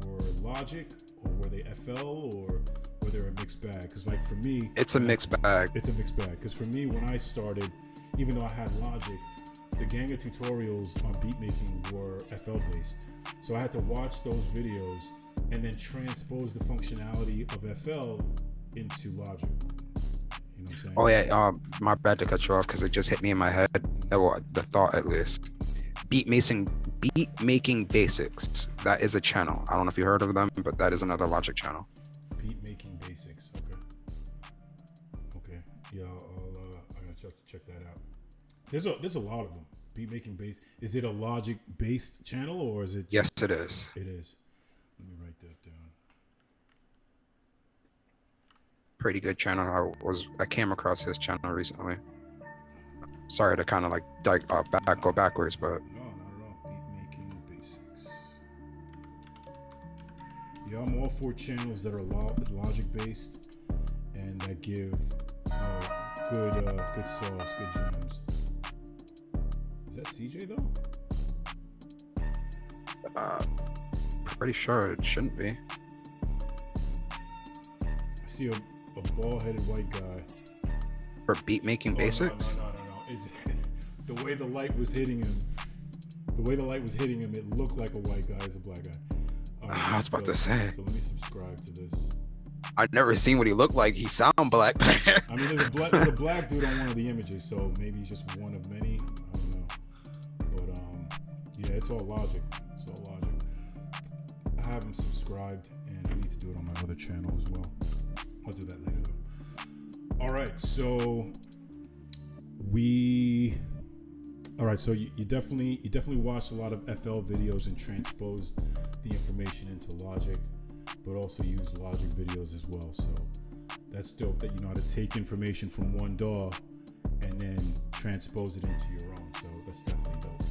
were Logic, or were they FL, or were they a mixed bag? Because like for me, it's a mixed bag. It's a mixed bag. Because for me, when I started, even though I had Logic, the gang of tutorials on beat making were FL based. So I had to watch those videos and then transpose the functionality of FL into Logic. You know what I'm saying? Oh yeah, my bad to cut you off because it just hit me in my head. Well, the thought at least. Beat making basics. That is a channel. I don't know if you heard of them, but that is another Logic channel. Beat making basics. Okay. Yeah, I'm gonna check that out. There's a lot of them. Beat making base. Is it a Logic based channel, or is it? Yes, it is. It is. Let me write that down. Pretty good channel. I came across his channel recently. Sorry to kind of like go backwards, but No, not at all. Beat making basics. Yeah, I'm all for channels that are logic based and that give good sauce, good gems. Is that CJ though? pretty sure it shouldn't be. I see a bald-headed white guy. For beat making basics? No. It's, the way the light was hitting him, it looked like a white guy. It's a black guy. I was about to say. So let me subscribe to this. I've never seen what he looked like. He sound black. I mean, there's a black dude on one of the images, so maybe he's just one of many. I don't know. But yeah, it's all logic. I have him subscribed, and I need to do it on my other channel as well. I'll do that later though. All right, so you definitely watched a lot of FL videos and transposed the information into Logic, but also used Logic videos as well. So that's dope that you know how to take information from one DAW and then transpose it into your own. So that's definitely dope.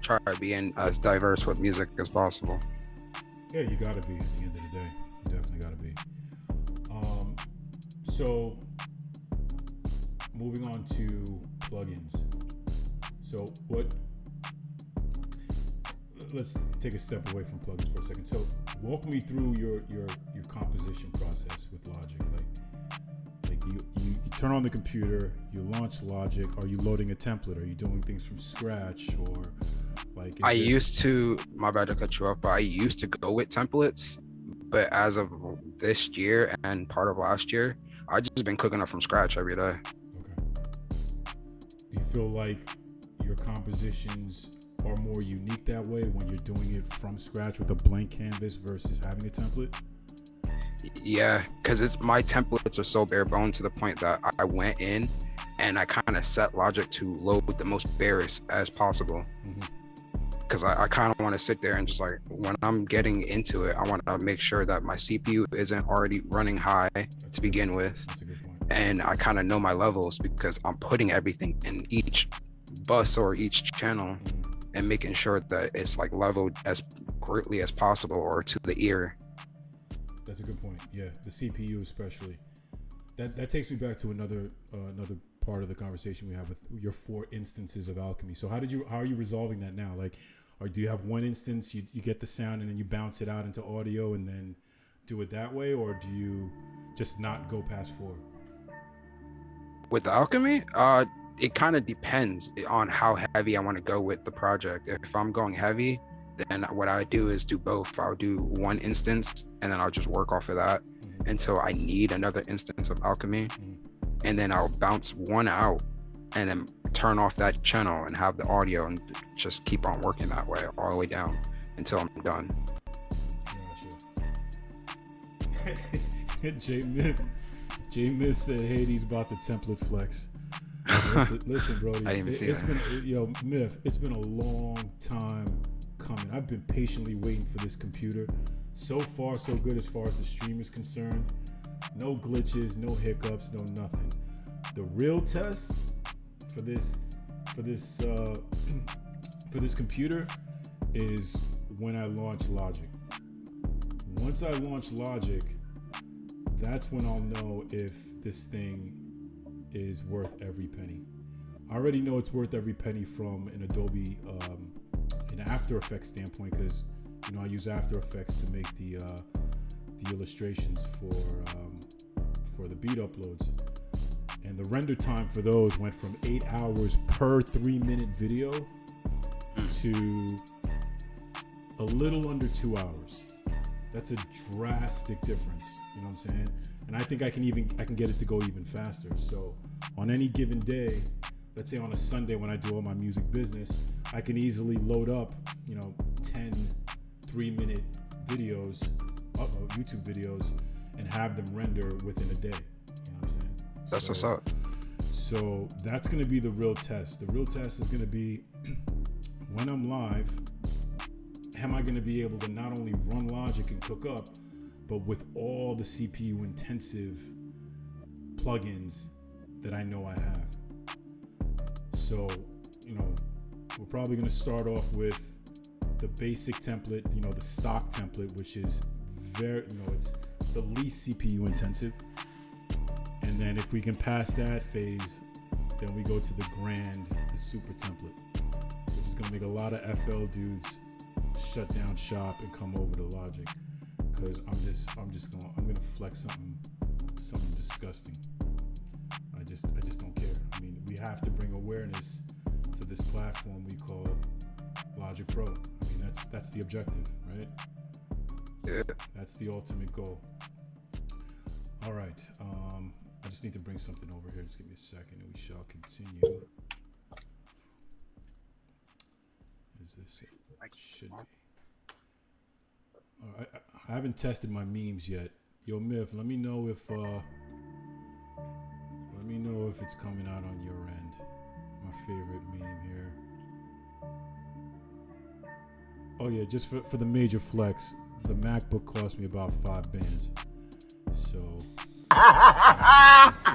Try being as diverse with music as possible. Yeah, you gotta be at the end of the day. You definitely gotta be. So moving on to plugins. So let's take a step away from plugins for a second. So walk me through your composition process with Logic. Like you turn on the computer, you launch Logic. Are you loading a template? Are you doing things from scratch, or like? used to, my bad to cut you off, but I used to go with templates. But as of this year and part of last year, I just been cooking up from scratch every day. Okay. Do you feel like your compositions are more unique that way when you're doing it from scratch with a blank canvas versus having a template? Yeah, because my templates are so bare bone to the point that I went in and I kind of set Logic to load the most barest as possible. Because I kind of want to sit there and just like, when I'm getting into it, I want to make sure that my CPU isn't already running high to begin with. That's a good point. And I kind of know my levels because I'm putting everything in each bus or each channel and making sure that it's like leveled as greatly as possible or to the ear. That's a good point. Yeah, the CPU especially. That takes me back to another part of the conversation we have with your 4 instances of Alchemy. So how are you resolving that now? Like, or do you have one instance, you get the sound and then you bounce it out into audio and then do it that way, or do you just not go past 4? With the Alchemy, it kind of depends on how heavy I want to go with the project. If I'm going heavy, then what I do is do both. I'll do one instance and then I'll just work off of that until I need another instance of Alchemy. And then I'll bounce one out and then turn off that channel and have the audio and just keep on working that way all the way down until I'm done. Gotcha. J-Myth said Hades bought the template flex. Listen, bro. I didn't even see that. Myth, it's been a long time coming. I've been patiently waiting for this computer. So far, so good as far as the stream is concerned. No glitches, no hiccups, no nothing. The real test for this computer is when I launch Logic. Once I launch Logic, that's when I'll know if this thing is worth every penny. I already know it's worth every penny from an Adobe, an After Effects standpoint, because I use After Effects to make the illustrations for the beat uploads, and the render time for those went from 8 hours per 3-minute video to a little under 2 hours. That's a drastic difference. You know what I'm saying? And I think I can get it to go even faster. So on any given day, let's say on a Sunday when I do all my music business, I can easily load up, 10 3-minute videos, YouTube videos, and have them render within a day. You know what I'm saying? That's what's up. So that's going to be the real test. The real test is going to be when I'm live, am I going to be able to not only run Logic and cook up, but with all the CPU intensive plugins that I know I have. So, you know, we're probably going to start off with the basic template, you know, the stock template, which is very, you know, it's the least CPU intensive. And then if we can pass that phase, then we go to the grand, the super template, which is going to make a lot of FL dudes shut down shop and come over to Logic, because I'm gonna flex something disgusting. I just don't care. I mean, we have to bring awareness to this platform we call Logic Pro. I mean, that's the objective, right? Yeah. That's the ultimate goal. All right. I just need to bring something over here. Just give me a second, and we shall continue. Is this it? Should be. I haven't tested my memes yet. Yo, Myth, let me know if it's coming out on your end. My favorite meme here. Oh yeah, just for the major flex, the MacBook cost me about 5 bands. So it's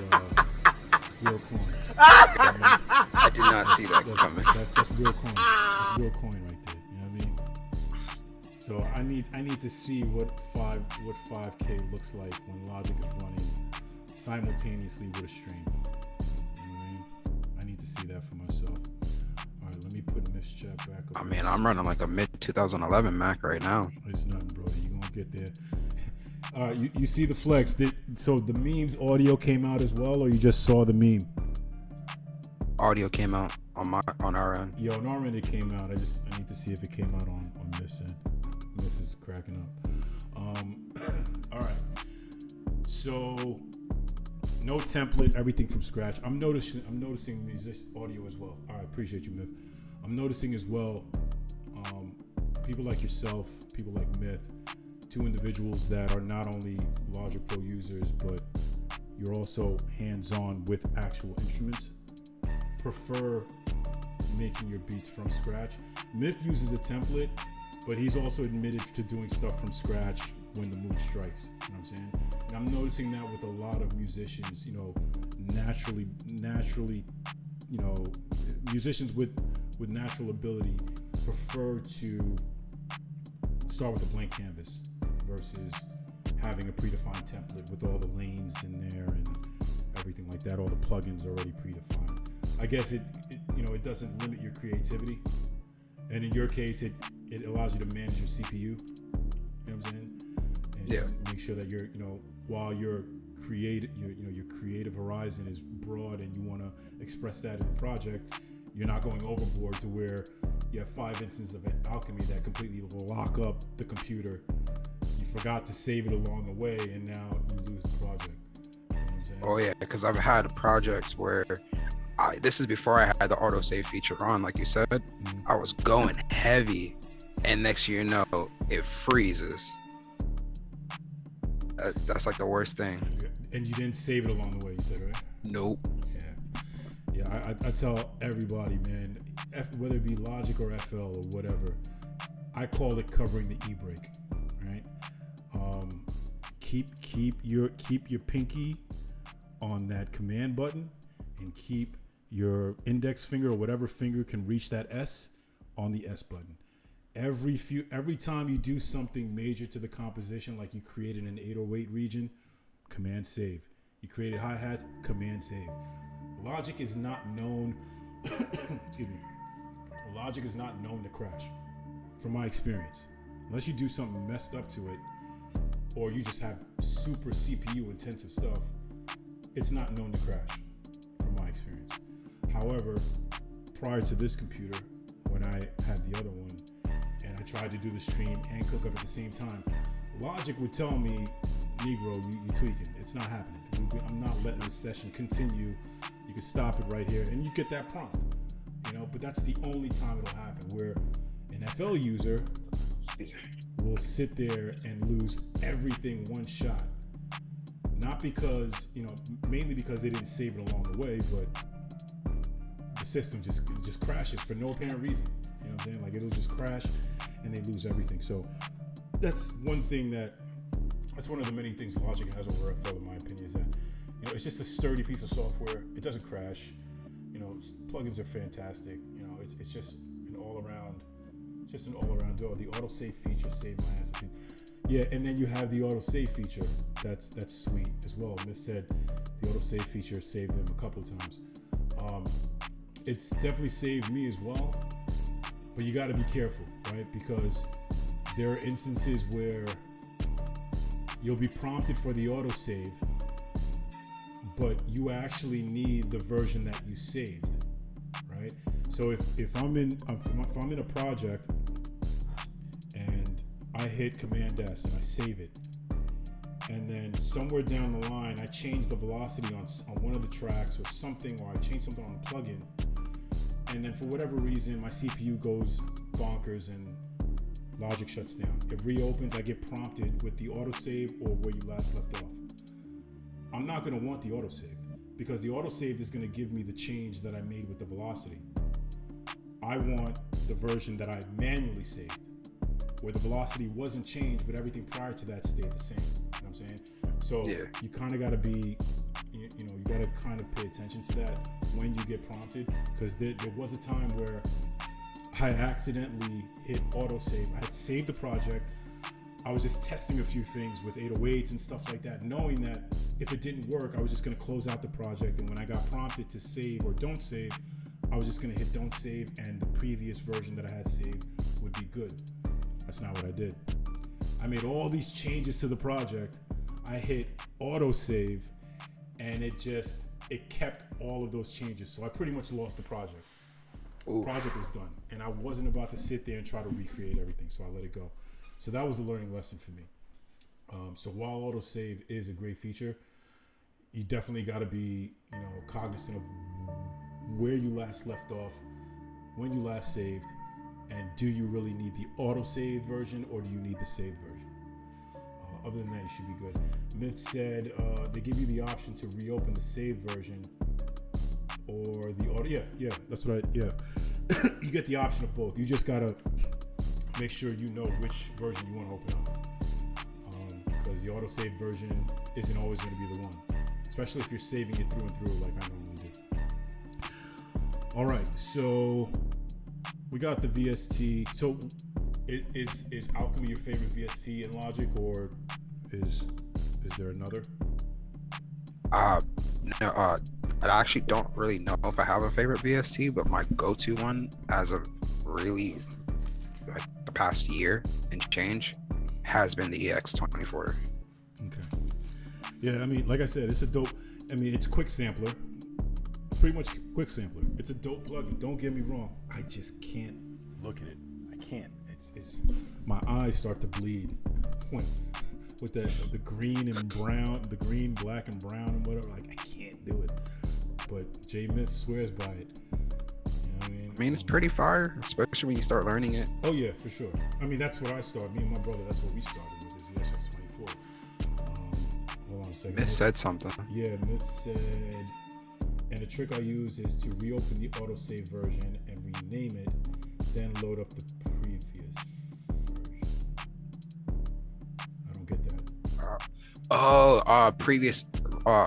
real coin. I did not see that coming. That's real coin. That's real coin right there. You know what I mean? So I need to see what 5K looks like when Logic is running simultaneously with a stream. You know what I mean? I need to see that for myself. All right, let me put Myth's chat back up. I mean, I'm running like a mid 2011 Mac right now. It's nothing, bro. You gonna get there. All right, you see the flex. So the meme's audio came out as well, or you just saw the meme? Audio came out on our end. Yo, on our end it came out. I need to see if it came out on Myth's end. Myth is cracking up. All right. So no template, everything from scratch. I'm noticing this audio as well. All right, appreciate you, Myth. I'm noticing as well, people like yourself, people like Myth, two individuals that are not only Logic Pro users, but you're also hands-on with actual instruments, prefer making your beats from scratch. Myth uses a template, but he's also admitted to doing stuff from scratch when the mood strikes. You know what I'm saying? And I'm noticing that with a lot of musicians, you know, naturally, you know, musicians with natural ability prefer to start with a blank canvas versus having a predefined template with all the lanes in there and everything like that, all the plugins already predefined. I guess it it doesn't limit your creativity, and in your case, it allows you to manage your CPU. You know what I'm saying? And yeah. Make sure that you're, while your creative horizon is broad and you want to express that in the project, you're not going overboard to where you have 5 instances of Alchemy that completely lock up the computer. You forgot to save it along the way, and now you lose the project. You know what I'm saying? Oh yeah, because I've had projects where this is before I had the autosave feature on, like you said. Mm-hmm. I was going heavy, and next thing you know, it freezes. That's like the worst thing. And you didn't save it along the way, you said, right? Nope. Yeah, I tell everybody, man, whether it be Logic or FL or whatever, I call it covering the e-brake, right? Keep your pinky on that command button, and keep your index finger or whatever finger can reach that S on the S button. Every time you do something major to the composition, like you created an 808 region, command save. You created hi-hats, command save. Logic is not known excuse me. Logic is not known to crash, from my experience. Unless you do something messed up to it, or you just have super CPU intensive stuff, it's not known to crash, from my experience. However, prior to this computer, when I had the other one, and I tried to do the stream and cook up at the same time, Logic would tell me, Negro, you tweaking. It's not happening. I'm not letting this session continue. You can stop it right here, and you get that prompt. But that's the only time it'll happen, where an FL user will sit there and lose everything one shot. Not because, mainly because they didn't save it along the way, but the system just crashes for no apparent reason. You know what I'm saying? Like, it'll just crash and they lose everything. So that's one of the many things Logic has over FL, in my opinion, is that, it's just a sturdy piece of software. It doesn't crash. Plugins are fantastic. It's just an all-around door. The autosave feature saved my ass. Yeah, and then you have the autosave feature. That's sweet as well. Miss said the autosave feature saved them a couple of times. It's definitely saved me as well. But you got to be careful, right? Because there are instances where you'll be prompted for the autosave, but you actually need the version that you saved, right? So if I'm in a project and I hit Command S and I save it, and then somewhere down the line I change the velocity on one of the tracks or something, or I change something on the plugin, and then for whatever reason my CPU goes bonkers and Logic shuts down, it reopens, I get prompted with the autosave or where you last left off. I'm not going to want the autosave because the autosave is going to give me the change that I made with the velocity. I want the version that I manually saved, where the velocity wasn't changed, but everything prior to that stayed the same. You know what I'm saying? So you kind of got to be, you got to kind of pay attention to that when you get prompted, because there was a time where I accidentally hit autosave. I had saved the project. I was just testing a few things with 808s and stuff like that, knowing that if it didn't work, I was just going to close out the project. And when I got prompted to save or don't save, I was just going to hit don't save, and the previous version that I had saved would be good. That's not what I did. I made all these changes to the project. I hit autosave, and it kept all of those changes. So I pretty much lost the project. The project was done, and I wasn't about to sit there and try to recreate everything, so I let it go. So that was a learning lesson for me. So while autosave is a great feature, you definitely got to be, cognizant of where you last left off, when you last saved, and do you really need the autosave version or do you need the saved version? Other than that, you should be good. Myth said they give you the option to reopen the saved version or the audio. Yeah, that's right. Yeah, you get the option of both. You just gotta make sure you know which version you want to open up, because the autosave version isn't always going to be the one, especially if you're saving it through and through like I normally do. All right, so we got the VST. So is Alchemy your favorite VST in Logic, or is there another? No, I actually don't really know if I have a favorite VST, but my go-to one as of really like the past year and change has been the EX24. Okay. Yeah, I mean, like I said, it's a dope. I mean, it's quick sampler. It's pretty much quick sampler. It's a dope plugin. Don't get me wrong. I just can't look at it. I can't. It's my eyes start to bleed with the green and brown, the green, black, and brown and whatever. Like, I can't do it. But J-Myth swears by it. You know what I mean? I mean, it's pretty fire, especially when you start learning it. Oh yeah, for sure. I mean, that's what I started. Me and my brother, that's what we started with, is the SS24. Hold on a second. Myth said something. Yeah, Myth said, and the trick I use is to reopen the autosave version and rename it, then load up the previous version. I don't get that.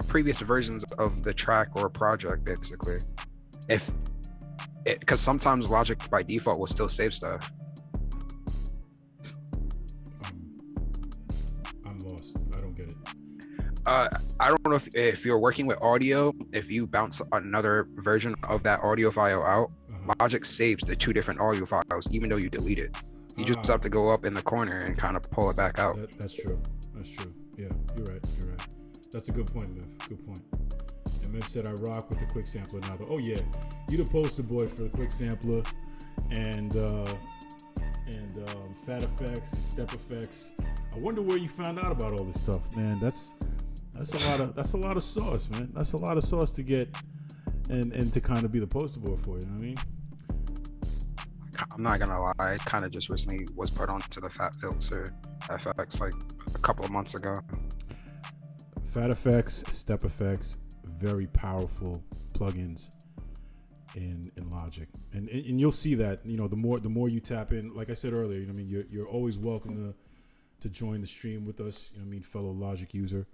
Previous versions of the track or project, basically. Because sometimes Logic by default will still save stuff. I'm lost. I don't get it. I don't know if you're working with audio, if you bounce another version of that audio file out, Logic saves the two different audio files, even though you delete it. You just have to go up in the corner and kind of pull it back out. That's true. Yeah, you're right. That's a good point, Myth. Good point. And Myth said, I rock with the quick sampler now. Oh yeah, you the poster boy for the quick sampler and fat effects and step effects. I wonder where you found out about all this stuff, man. That's a lot of sauce, man. That's a lot of sauce to get and to kind of be the poster boy for, you know what I mean? I'm not gonna lie, I kind of just recently was put onto the Fat Filter FX like a couple of months ago. Fat effects, step effects, very powerful plugins in Logic, and you'll see that, the more you tap in. Like I said earlier, I mean, you're always welcome to join the stream with us. Fellow Logic user.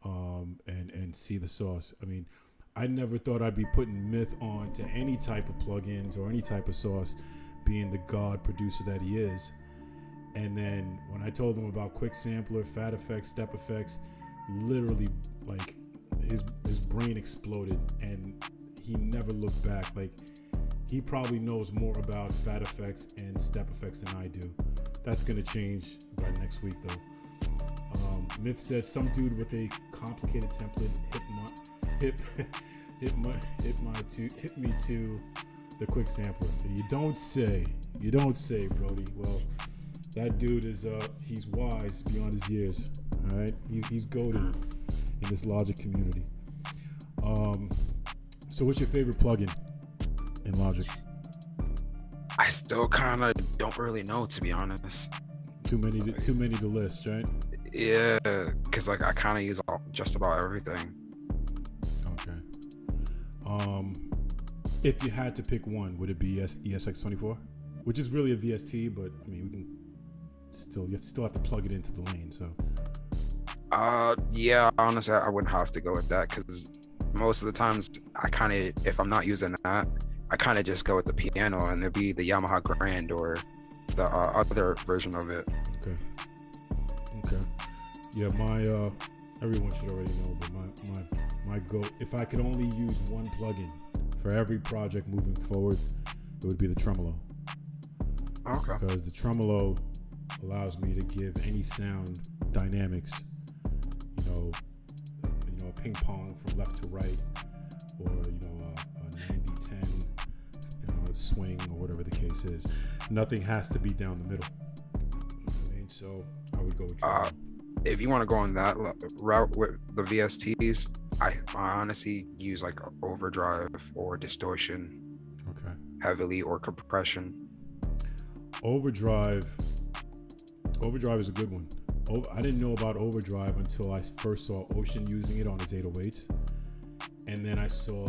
and see the sauce. I mean, I never thought I'd be putting Myth on to any type of plugins or any type of sauce, being the god producer that he is. And then when I told him about Quick Sampler, Fat Effects, Step Effects, literally like his brain exploded, and he never looked back. Like, he probably knows more about Fat Effects and Step Effects than I do. That's gonna change by next week though. Myth said some dude with a complicated template hit me to the Quick Sampler. You don't say, Brody. Well, that dude is he's wise beyond his years. All right, he's goated in this Logic community. So what's your favorite plugin in Logic? I still kind of don't really know, to be honest. Too many to list, right? Yeah, because like I kind of use just about everything. Okay. If you had to pick one, would it be ESX24, which is really a VST, but I mean, we can you still have to plug it into the lane. So. Yeah, honestly, I wouldn't have to go with that, because most of the times I kind of, if I'm not using that, I kind of just go with the piano, and it'd be the Yamaha Grand or the other version of it. Okay. Yeah, my everyone should already know, but my goal, if I could only use one plugin for every project moving forward, it would be the tremolo. Okay. Because the tremolo allows me to give any sound dynamics. You know, a ping pong from left to right, or a 90-10 swing, or whatever the case is. Nothing has to be down the middle. You know what I mean? So I would go with tremolo. If you want to go on that route with the VSTs, I honestly use like overdrive or distortion, Okay. heavily, or compression. Overdrive is a good one. I didn't know about overdrive until I first saw Ocean using it on his 808s, and then I saw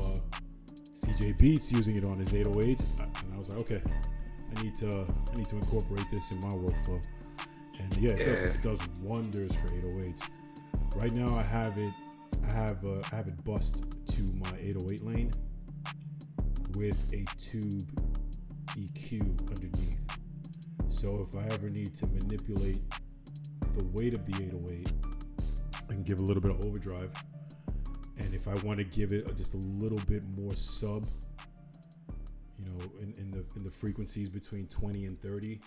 CJ Beats using it on his 808s, and I was like, okay, I need to incorporate this in my workflow. And yeah, it does wonders for 808s. Right now, I have it bust to my 808 lane with a tube EQ underneath. So if I ever need to manipulate the weight of the 808, I can give a little bit of overdrive. And if I want to give it just a little bit more sub, in the frequencies between 20 and 30,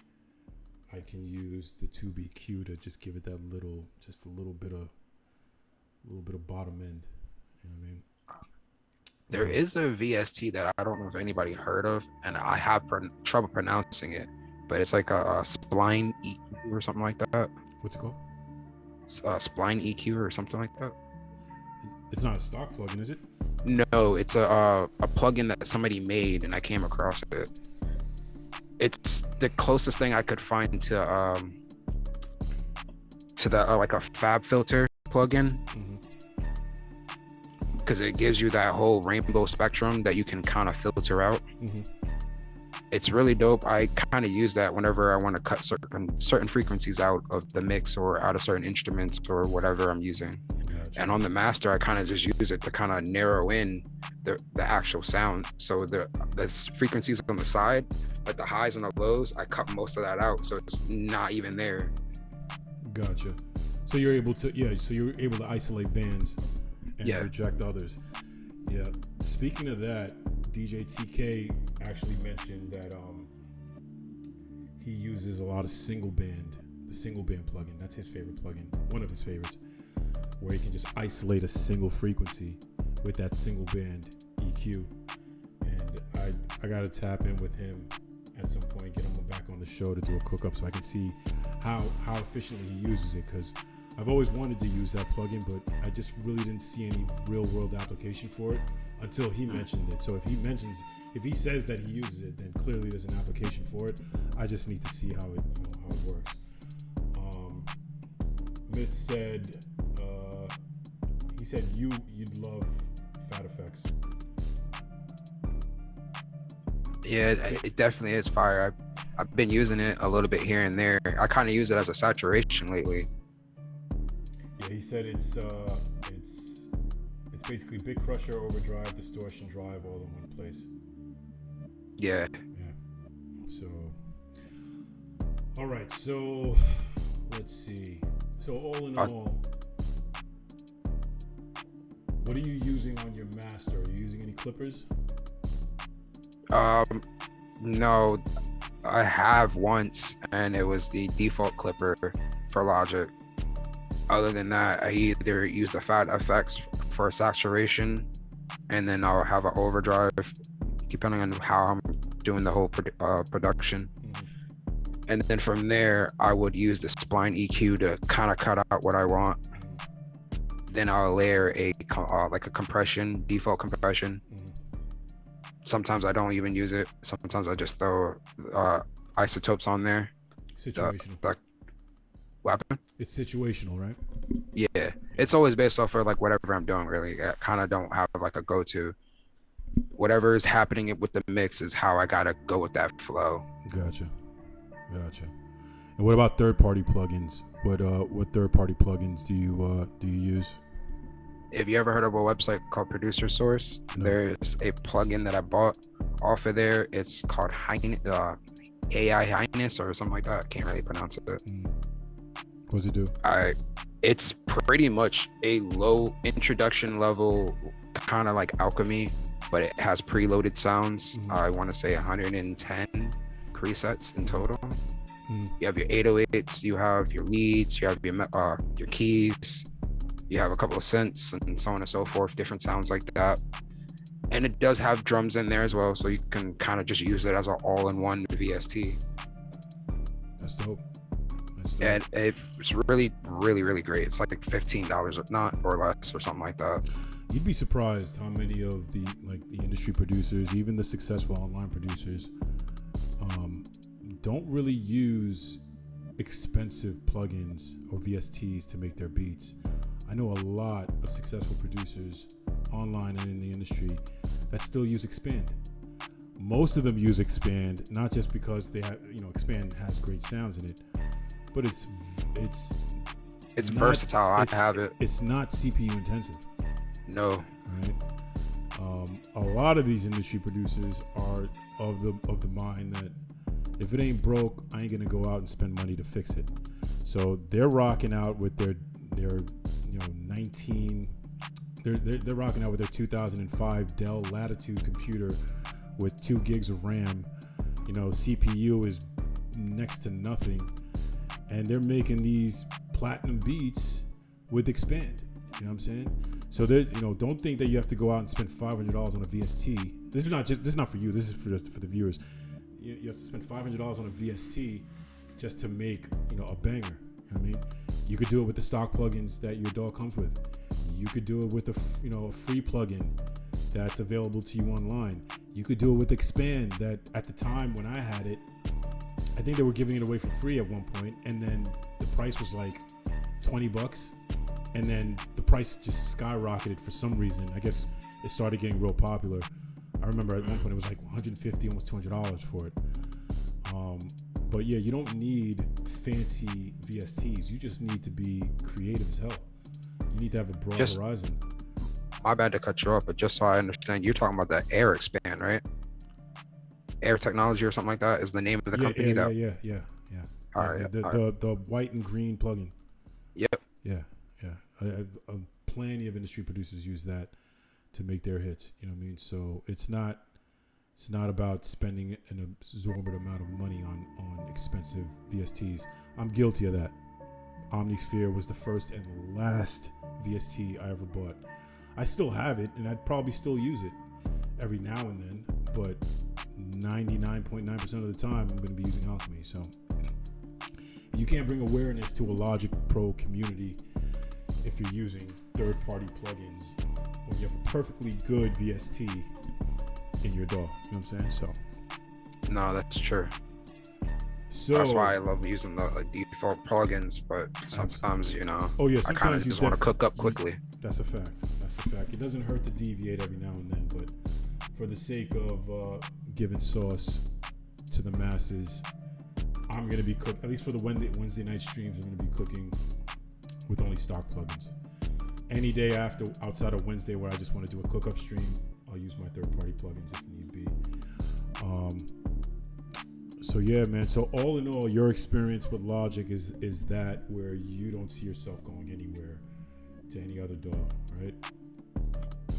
I can use the tube EQ to just give it that little bit of bottom end. You know what I mean? There is a VST that I don't know if anybody heard of, and I have trouble pronouncing it, but it's like a Spline EQ or something like that. What's it called? Spline EQ or something like that. It's not a stock plugin, is it? No, it's a plugin that somebody made, and I came across it. It's the closest thing I could find to the like a Fab Filter plugin, because it gives you that whole rainbow spectrum that you can kind of filter out. It's really dope. I kind of use that whenever I want to cut certain frequencies out of the mix or out of certain instruments or whatever I'm using. And on the master, I kind of just use it to kind of narrow in the actual sound. So the frequencies on the side, like the highs and the lows, I cut most of that out, so it's not even there. Gotcha. So you're able to isolate bands and reject others. Yeah. Speaking of that, DJ TK actually mentioned that he uses a lot of the single band plugin. That's his favorite plugin, one of his favorites, where he can just isolate a single frequency with that single band EQ. And I gotta tap in with him at some point, get him back on the show to do a cook up so I can see how efficiently he uses it, because I've always wanted to use that plugin, but I just really didn't see any real world application for it until he mentioned it. So if he says that he uses it, then clearly there's an application for it. I just need to see how it works. Myth said he said you'd love Fat Effects. Yeah, it definitely is fire. I've been using it a little bit here and there. I kind of use it as a saturation lately. Yeah, he said it's basically bit crusher, overdrive, distortion, drive, all in one place. Yeah. So, all right. So, let's see. So, all in all, what are you using on your master? Are you using any clippers? No, I have once, and it was the default clipper for Logic. Other than that, I either use the Fat FX for saturation, and then I'll have an overdrive, depending on how I'm doing the whole production. And then from there, I would use the Spline EQ to kind of cut out what I want. Then I'll layer like a compression, default compression. Sometimes I don't even use it. Sometimes I just throw isotopes on there. Situational. What happened? It's situational, right? Yeah, it's always based off of like whatever I'm doing. Really, I kind of don't have like a go-to. Whatever is happening with the mix is how I gotta go with that flow. Gotcha. And what about third-party plugins? What third-party plugins do you use? If you ever heard of a website called Producer Source, there's a plugin that I bought off of there. It's called AI Highness or something like that. I can't really pronounce it. What does it do? It's pretty much a low introduction level, kind of like Alchemy, but it has preloaded sounds. I want to say 110 presets in total. You have your 808s, you have your leads, you have your keys, you have a couple of synths and so on and so forth, different sounds like that. And it does have drums in there as well, so you can kind of just use it as an all-in-one VST. That's dope. And it's really, really, really great. It's like $15 or less or something like that. You'd be surprised how many of the industry producers, even the successful online producers, don't really use expensive plugins or VSTs to make their beats. I know a lot of successful producers online and in the industry that still use Expand. Most of them use Expand, not just because they have, Expand has great sounds in it, but it's versatile. I have it. It's not CPU intensive. No. Right. A lot of these industry producers are of the mind that if it ain't broke, I ain't gonna go out and spend money to fix it. So they're rocking out with their 19. They're rocking out with their 2005 Dell Latitude computer with 2 gigs of RAM. CPU is next to nothing, and they're making these platinum beats with Expand. You know what I'm saying? So don't think that you have to go out and spend $500 on a VST. This is not for you. This is for the viewers. You have to spend $500 on a VST just to make a banger. You know what I mean? You could do it with the stock plugins that your DAW comes with. You could do it with a free plugin that's available to you online. You could do it with Expand that at the time when I had it, I think they were giving it away for free at one point, and then the price was like $20, and then the price just skyrocketed for some reason. I guess it started getting real popular. I remember at one point it was like $150, almost $200 for it. But yeah, you don't need fancy VSTs. You just need to be creative as hell. You need to have a broad horizon. My bad to cut you off, but just so I understand, you're talking about the Air Expand, right? Air Technology or something like that is the name of the company. Yeah. All right. The white and green plugin. Yep. Yeah. Plenty of industry producers use that to make their hits. You know what I mean? So it's not about spending an exorbitant amount of money on expensive VSTs. I'm guilty of that. Omnisphere was the first and last VST I ever bought. I still have it, and I'd probably still use it every now and then, but 99.9% of the time I'm going to be using Alchemy. So you can't bring awareness to a Logic Pro community if you're using third-party plugins when you have a perfectly good VST in your DAW. You know what I'm saying? So no, that's true. So that's why I love using the default plugins, but sometimes I kind of just want to cook up quickly. That's a fact. It doesn't hurt to deviate every now and then, but for the sake of giving sauce to the masses, I'm gonna be at least for the Wednesday night streams. I'm gonna be cooking with only stock plugins. Any day outside of Wednesday where I just want to do a cook-up stream, I'll use my third-party plugins if need be. So yeah, man. So all in all, your experience with Logic is that where you don't see yourself going anywhere to any other DAW, right?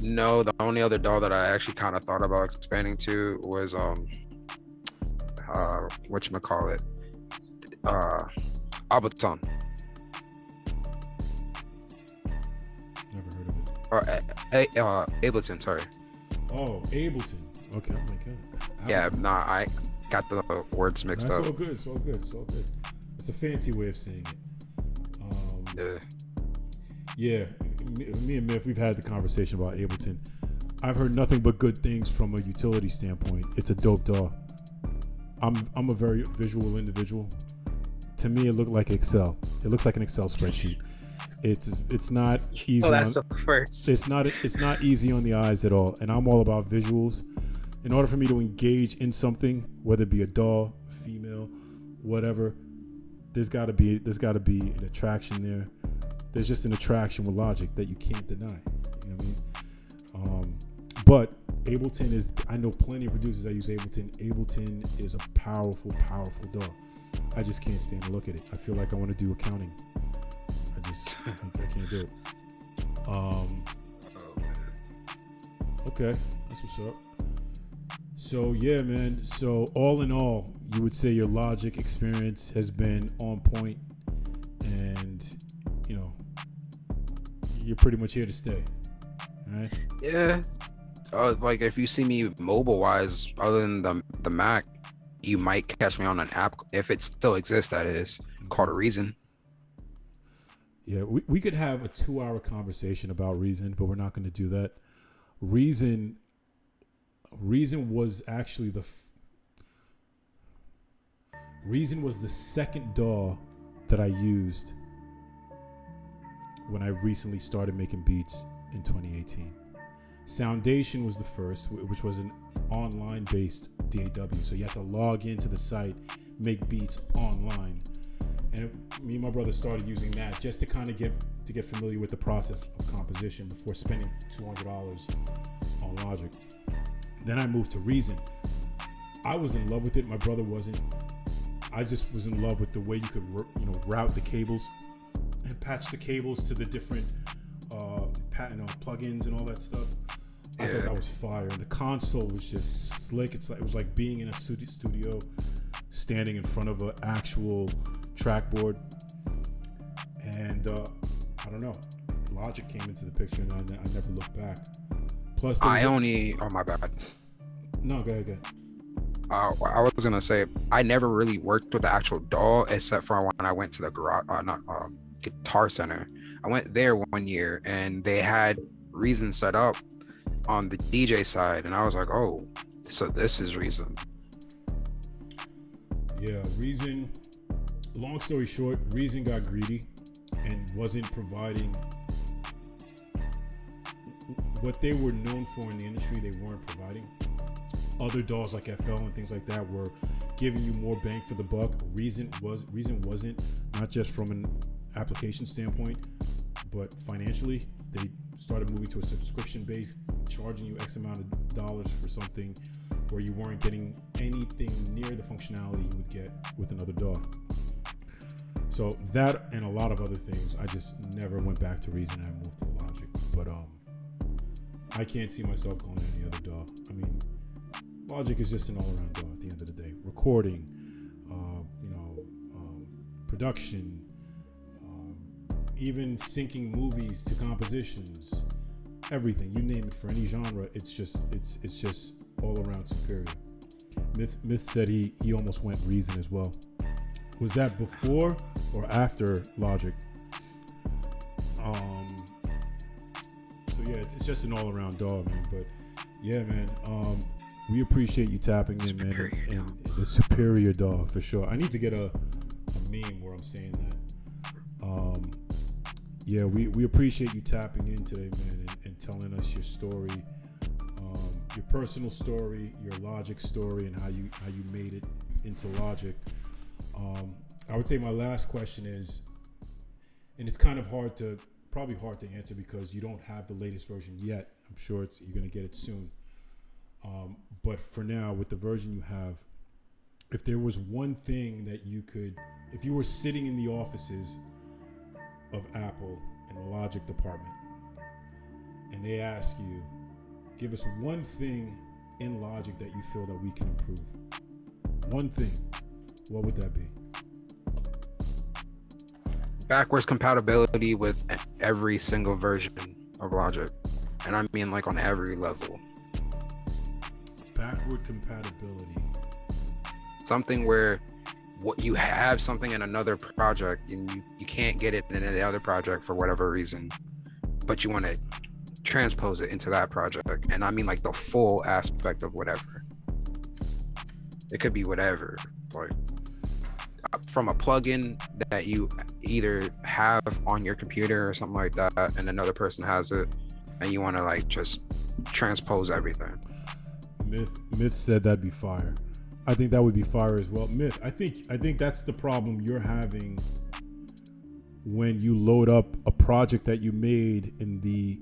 No, the only other DAW that I actually kind of thought about expanding to was whatchamacallit, Ableton. Never heard of it. Or Ableton, sorry. Oh, Ableton. Okay, I'm like, Yeah, nah, I got the words mixed That's up. all good. It's all good. It's all good. It's a fancy way of saying it. Yeah, me and Myth, we've had the conversation about Ableton. I've heard nothing but good things from a utility standpoint. It's a dope DAW. I'm a very visual individual. To me, it looked like Excel. It looks like an Excel spreadsheet. It's not easy. Oh, that's the first. It's not easy on the eyes at all. And I'm all about visuals. In order for me to engage in something, whether it be a DAW, female, whatever, there's got to be an attraction there. There's just an attraction with Logic that you can't deny. You know what I mean? But Ableton is, I know plenty of producers that use Ableton. Ableton is a powerful DAW. I just can't stand to look at it. I feel like I want to do accounting. I can't do it. Okay, that's what's up. So yeah, man. So all in all, you would say your Logic experience has been on point, and you know, you're pretty much here to stay, right? Yeah. Like if you see me mobile wise, other than the Mac, you might catch me on an app if it still exists. That is called Reason. Yeah, we could have a 2-hour conversation about Reason, but we're not going to do that. Reason was actually Reason was the second DAW that I used when I recently started making beats in 2018. Soundation was the first, which was an online-based DAW. So you have to log into the site, make beats online. And me and my brother started using that just to kind of get familiar with the process of composition before spending $200 on Logic. Then I moved to Reason. I was in love with it. My brother wasn't. I just was in love with the way you could, route the cables and patch the cables to the different plugins and all that stuff. I thought that was fire. And the console was just slick. It was like being in a studio, standing in front of an actual trackboard. And I don't know, Logic came into the picture, and I never looked back. Plus, oh my bad. No, go ahead. I was gonna say I never really worked with the actual DAW except for when I went to the Guitar Center. I went there one year and they had Reason set up on the DJ side, and I was like, oh, so this is Reason. Yeah, Reason. Long story short, Reason got greedy and wasn't providing what they were known for in the industry. They weren't providing. Other DAWs like FL and things like that were giving you more bang for the buck. Reason wasn't, not just from an application standpoint, but financially. They started moving to a subscription base, charging you X amount of dollars for something where you weren't getting anything near the functionality you would get with another DAW. So that and a lot of other things, I just never went back to Reason, and I moved to Logic. But I can't see myself going to any other DAW. I mean, Logic is just an all-around DAW at the end of the day. Recording, production, even syncing movies to compositions, everything, you name it, for any genre, it's just all around superior. Myth said he almost went Reason as well. Was that before or after Logic? So yeah, it's just an all-around DAW, man. But yeah, man, we appreciate you tapping in, man, and the superior DAW for sure. I need to get a meme where I'm saying that. Yeah, we appreciate you tapping in today, man, and telling us your story, your personal story, your Logic story, and how you made it into Logic. I would say my last question is, and it's kind of probably hard to answer because you don't have the latest version yet. I'm sure you're going to get it soon. But for now, with the version you have, if there was one thing that if you were sitting in the offices of Apple in the Logic department, and they ask you, give us one thing in Logic that you feel that we can improve. One thing, what would that be? Backwards compatibility with every single version of Logic. And I mean like on every level. Backward compatibility. Something where what you have something in another project and you can't get it in the other project for whatever reason, but you want to transpose it into that project. And I mean like the full aspect of whatever. It could be whatever, like from a plugin that you either have on your computer or something like that, and another person has it, and you want to like just transpose everything. Myth said that'd be fire. I think that would be fire as well. Myth, I think that's the problem you're having when you load up a project that you made in the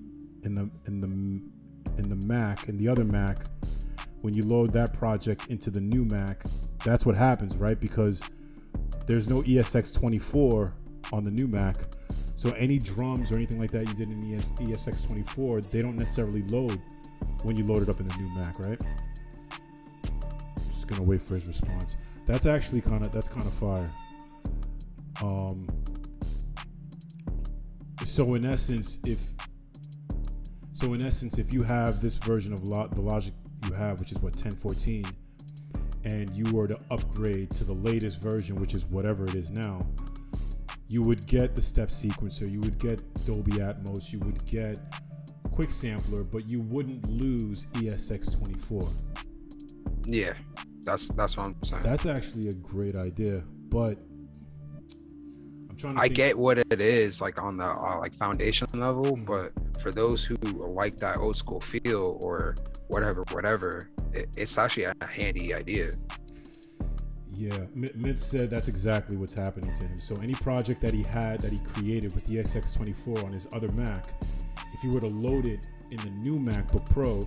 Mac, in the other Mac. When you load that project into the new Mac, that's what happens, right? Because there's no ESX24 on the new Mac. So any drums or anything like that you did in ESX24, they don't necessarily load when you load it up in the new Mac, right? Just gonna wait for his response. That's actually kind of fire. So in essence, if you have this version of the Logic you have, which is what 1014, and you were to upgrade to the latest version, which is whatever it is now, you would get the step sequencer, you would get Dolby Atmos, you would get Quick Sampler, but you wouldn't lose ESX24. Yeah, that's what I'm saying. That's actually a great idea, but I'm trying to think. get what it is like on the like foundation level, but for those who like that old school feel or whatever, it's actually a handy idea. Yeah, Myth said that's exactly what's happening to him. So any project that he created with the ESX24 on his other Mac, if you were to load it in the new MacBook Pro,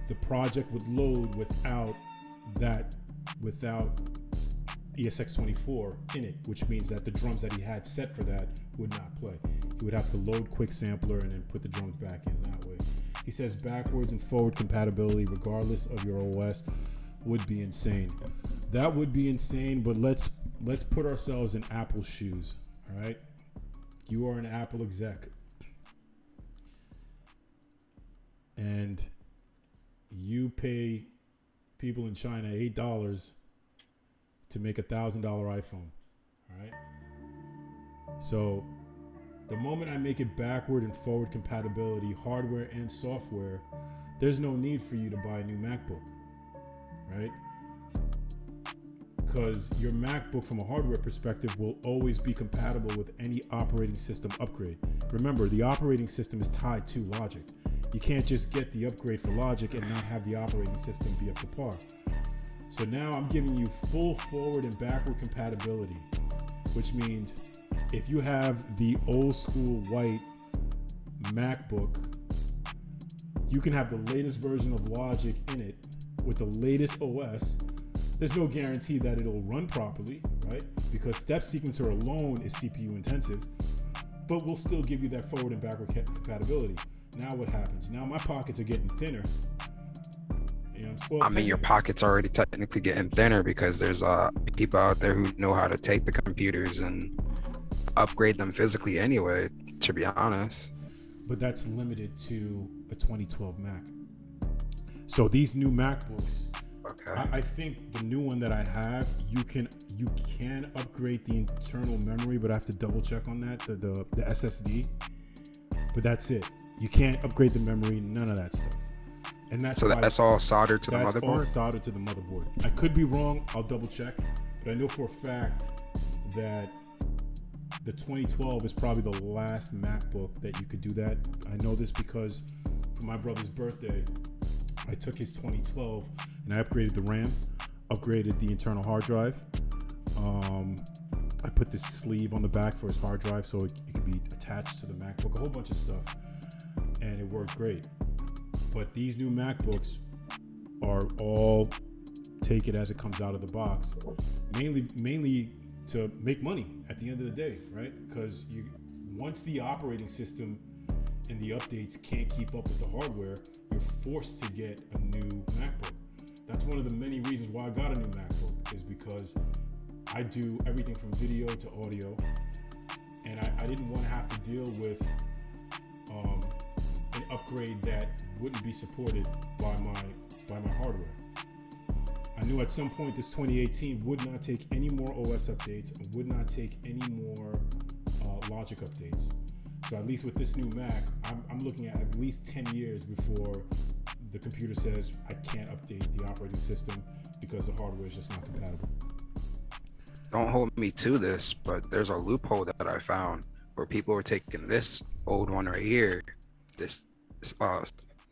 the project would load without ESX24 in it, which means that the drums that he had set for that would not play. He would have to load Quick Sampler and then put the drums back in that way. He says backwards and forward compatibility, regardless of your OS, would be insane. That would be insane, but let's put ourselves in Apple's shoes, all right? You are an Apple exec, and you pay people in China $8 to make $1,000 iPhone, all right? So the moment I make it backward and forward compatibility, hardware and software, there's no need for you to buy a new MacBook, right? Because your MacBook from a hardware perspective will always be compatible with any operating system upgrade. Remember, the operating system is tied to Logic. You can't just get the upgrade for Logic and not have the operating system be up to par. So now I'm giving you full forward and backward compatibility, which means if you have the old school white MacBook, you can have the latest version of Logic in it with the latest OS. There's no guarantee that it'll run properly, right? Because step sequencer alone is CPU intensive, but we'll still give you that forward and backward compatibility. Now what happens? Now my pockets are getting thinner. I mean, your pockets are already technically getting thinner because there's people out there who know how to take the computers and upgrade them physically anyway, to be honest. But that's limited to a 2012 Mac. So these new MacBooks, okay. I think the new one that I have, you can upgrade the internal memory, but I have to double check on that, the SSD. But that's it. You can't upgrade the memory, none of that stuff. And that's all soldered to the motherboard? That's all soldered to the motherboard. I could be wrong, I'll double check, but I know for a fact that the 2012 is probably the last MacBook that you could do that. I know this because for my brother's birthday, I took his 2012 and I upgraded the RAM, upgraded the internal hard drive, I put this sleeve on the back for his hard drive so it could be attached to the MacBook, a whole bunch of stuff, and it worked great. But these new MacBooks are all take it as it comes out of the box, mainly to make money at the end of the day, right? Because once the operating system and the updates can't keep up with the hardware, you're forced to get a new MacBook. That's one of the many reasons why I got a new MacBook, is because I do everything from video to audio, and I didn't want to have to deal with an upgrade that wouldn't be supported by my hardware. I knew at some point this 2018 would not take any more OS updates, and would not take any more Logic updates. So at least with this new Mac, I'm looking at least 10 years before the computer says I can't update the operating system because the hardware is just not compatible. Don't hold me to this, but there's a loophole that I found where people were taking this old one right here, this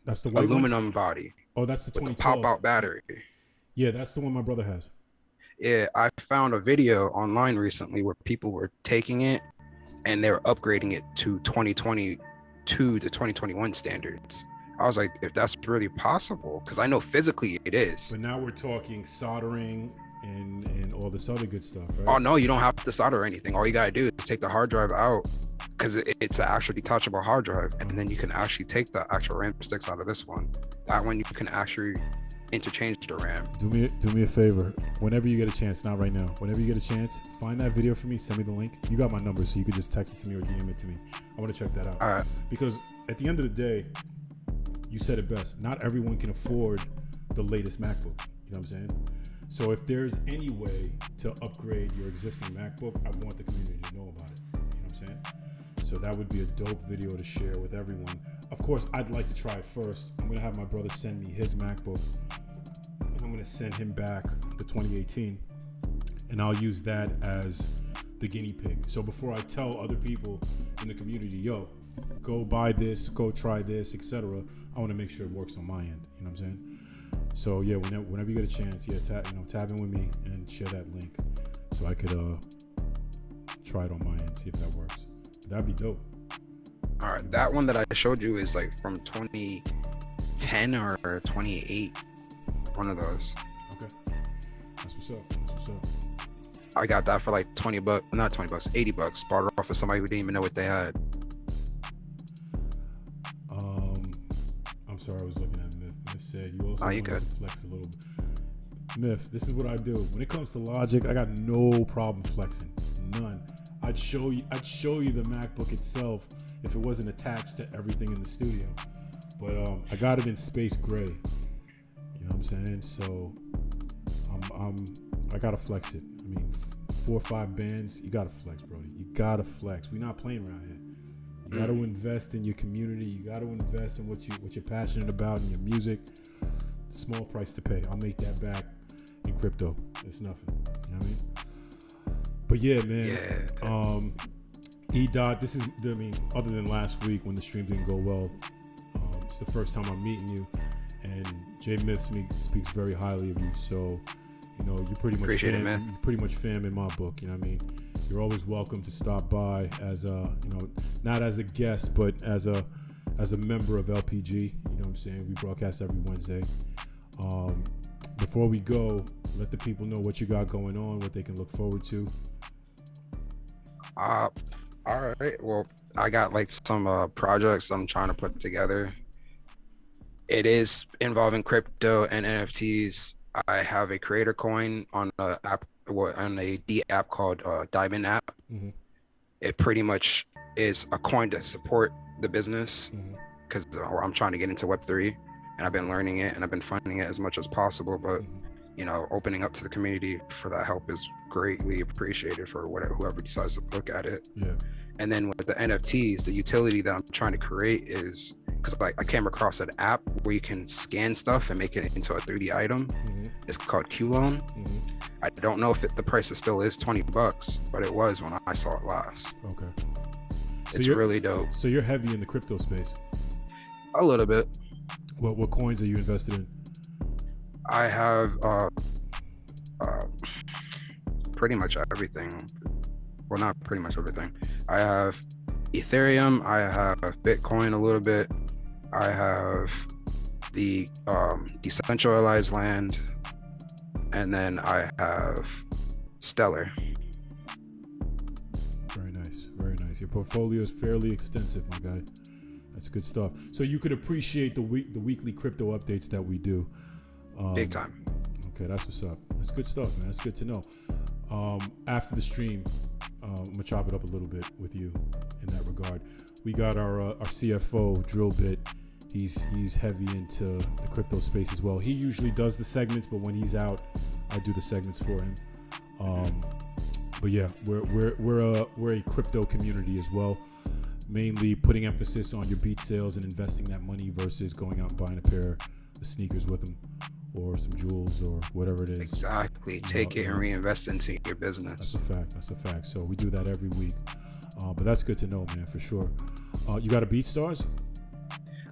that's the white aluminum one? Body. Oh, that's the with the 2012 pop-out battery. Yeah, that's the one my brother has. Yeah, I found a video online recently where people were taking it and they were upgrading it to 2022 to 2021 standards. I was like, if that's really possible, because I know physically it is. But now we're talking soldering and all this other good stuff, right? Oh no, you don't have to solder anything. All you gotta do is take the hard drive out, because it's an actual detachable hard drive, and then you can actually take the actual RAM sticks out of this one. That one you can actually interchange the RAM. Do me a favor. Whenever you get a chance, not right now. Whenever you get a chance, find that video for me. Send me the link. You got my number, so you can just text it to me or DM it to me. I want to check that out. All right. Because at the end of the day, you said it best. Not everyone can afford the latest MacBook. You know what I'm saying? So if there's any way to upgrade your existing MacBook, I want the community to know about it. You know what I'm saying? So that would be a dope video to share with everyone. Of course, I'd like to try it first. I'm gonna have my brother send me his MacBook, and I'm gonna send him back the 2018, and I'll use that as the guinea pig. So before I tell other people in the community, yo, go buy this, go try this, etc., I want to make sure it works on my end. You know what I'm saying? So yeah, whenever you get a chance, yeah, tab in with me and share that link so I could try it on my end, see if that works. That'd be dope. All right, that one that I showed you is like from 2010 or 2008, one of those. Okay, that's what's up. I got that for like 20 bucks, not 20 bucks, 80 bucks. Bought it off of somebody who didn't even know what they had. I'm sorry, I was looking at Myth. Myth said you also you good. Flex a little bit. Myth, this is what I do. When it comes to Logic, I got no problem flexing. None. I'd show you the MacBook itself if it wasn't attached to everything in the studio. But I got it in space gray. You know what I'm saying? So I gotta flex it. I mean, 4 or 5 bands, you gotta flex, bro. You gotta flex. We're not playing around here. You got to invest in your community. You got to invest in what you're passionate about in your music. Small price to pay. I'll make that back in crypto. It's nothing. You know what I mean? But yeah, man. E-Dot, this is, I mean, other than last week when the stream didn't go well, it's the first time I'm meeting you, and JMYTH speaks very highly of you. So, you know, you're pretty much Appreciate it, man. You're pretty much fam in my book. You know what I mean? You're always welcome to stop by as a, you know, not as a guest, but as a member of LPG. You know what I'm saying? We broadcast every Wednesday. Before we go, let the people know what you got going on, what they can look forward to. All right. Well, I got like some projects I'm trying to put together. It is involving crypto and NFTs. I have a creator coin on a app, on a D app called Diamond app. Mm-hmm. It pretty much is a coin to support the business, because I'm trying to get into Web3, and I've been learning it and I've been funding it as much as possible. But you know, opening up to the community for that help is greatly appreciated for whoever decides to look at it. Yeah. And then with the NFTs, the utility that I'm trying to create is, because like I came across an app where you can scan stuff and make it into a 3D item. It's called QLoan. I don't know if the price still is 20 bucks, but it was when I saw it last. Okay. So it's really dope. So you're heavy in the crypto space. A little bit. What coins are you invested in? I have pretty much everything. well, not pretty much everything. I have Ethereum, I have Bitcoin a little bit, I have the decentralized land, and then I have Stellar. Very nice, very nice. Your portfolio is fairly extensive, my guy. That's good stuff. So you could appreciate the weekly crypto updates that we do. Big time. Okay, that's what's up. That's good stuff, man. That's good to know. After the stream, I'm gonna chop it up a little bit with you in that regard. We got our CFO Drillbit. He's heavy into the crypto space as well. He usually does the segments, but when he's out, I do the segments for him. But yeah, we're a crypto community as well. Mainly putting emphasis on your beat sales and investing that money versus going out and buying a pair of sneakers with them or some jewels or whatever it is. Exactly. Take it and reinvest into your business. That's a fact. That's a fact. So we do that every week. But that's good to know, man, for sure. You got a BeatStars?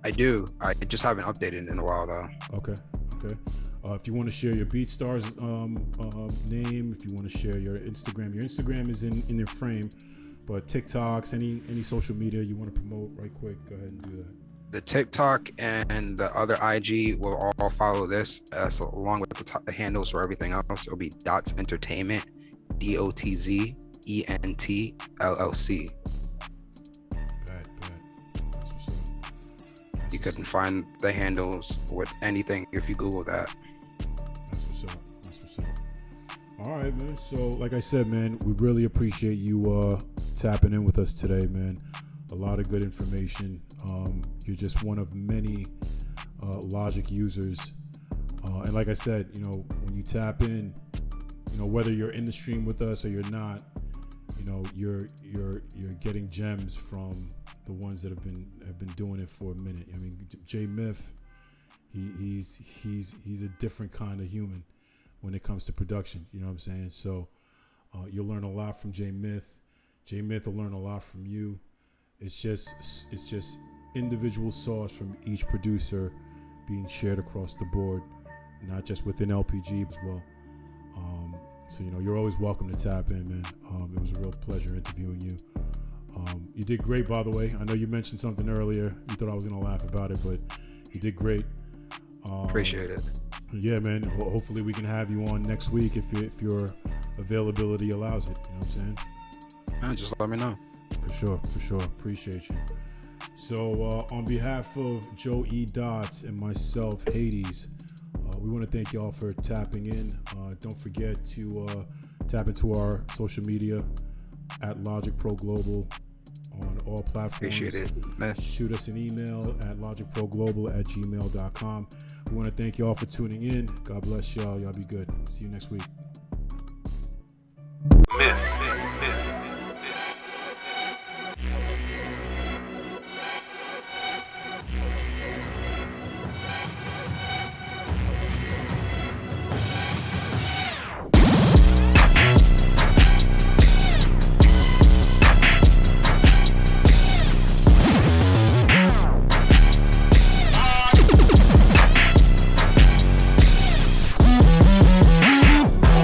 I do. I just haven't updated in a while though. Okay. If you want to share your BeatStars name, if you want to share your Instagram is in their frame. But TikToks, any social media you want to promote right quick, go ahead and do that. The TikTok and the other IG will all follow this, along with the handles for everything else. It'll be Dots Entertainment, DOTZ ENT LLC. Bad. That's what's up. You couldn't find the handles with anything if you Google that. That's what's up. All right, man. So, like I said, man, we really appreciate you tapping in with us today, man. A lot of good information. You're just one of many Logic users. And like I said, you know, when you tap in, you know, whether you're in the stream with us or you're not, you know, you're getting gems from the ones that have been doing it for a minute. I mean, JMYTH, he's a different kind of human when it comes to production. You know what I'm saying? So you'll learn a lot from JMYTH. JMYTH will learn a lot from you. It's just individual sauce from each producer being shared across the board, not just within LPG as well. So, you know, you're always welcome to tap in, man. It was a real pleasure interviewing you. You did great, by the way. I know you mentioned something earlier. You thought I was going to laugh about it, but you did great. Appreciate it. Yeah, man. Hopefully we can have you on next week if your availability allows it. You know what I'm saying? Man, just let me know. For sure. Appreciate you. So on behalf of Joe E. Dots and myself, Hades, we want to thank y'all for tapping in. Don't forget to tap into our social media at Logic Pro Global on all platforms. Appreciate it, man. Shoot us an email at logicproglobal@gmail.com. We want to thank y'all for tuning in. God bless y'all. Y'all be good. See you next week. Myth.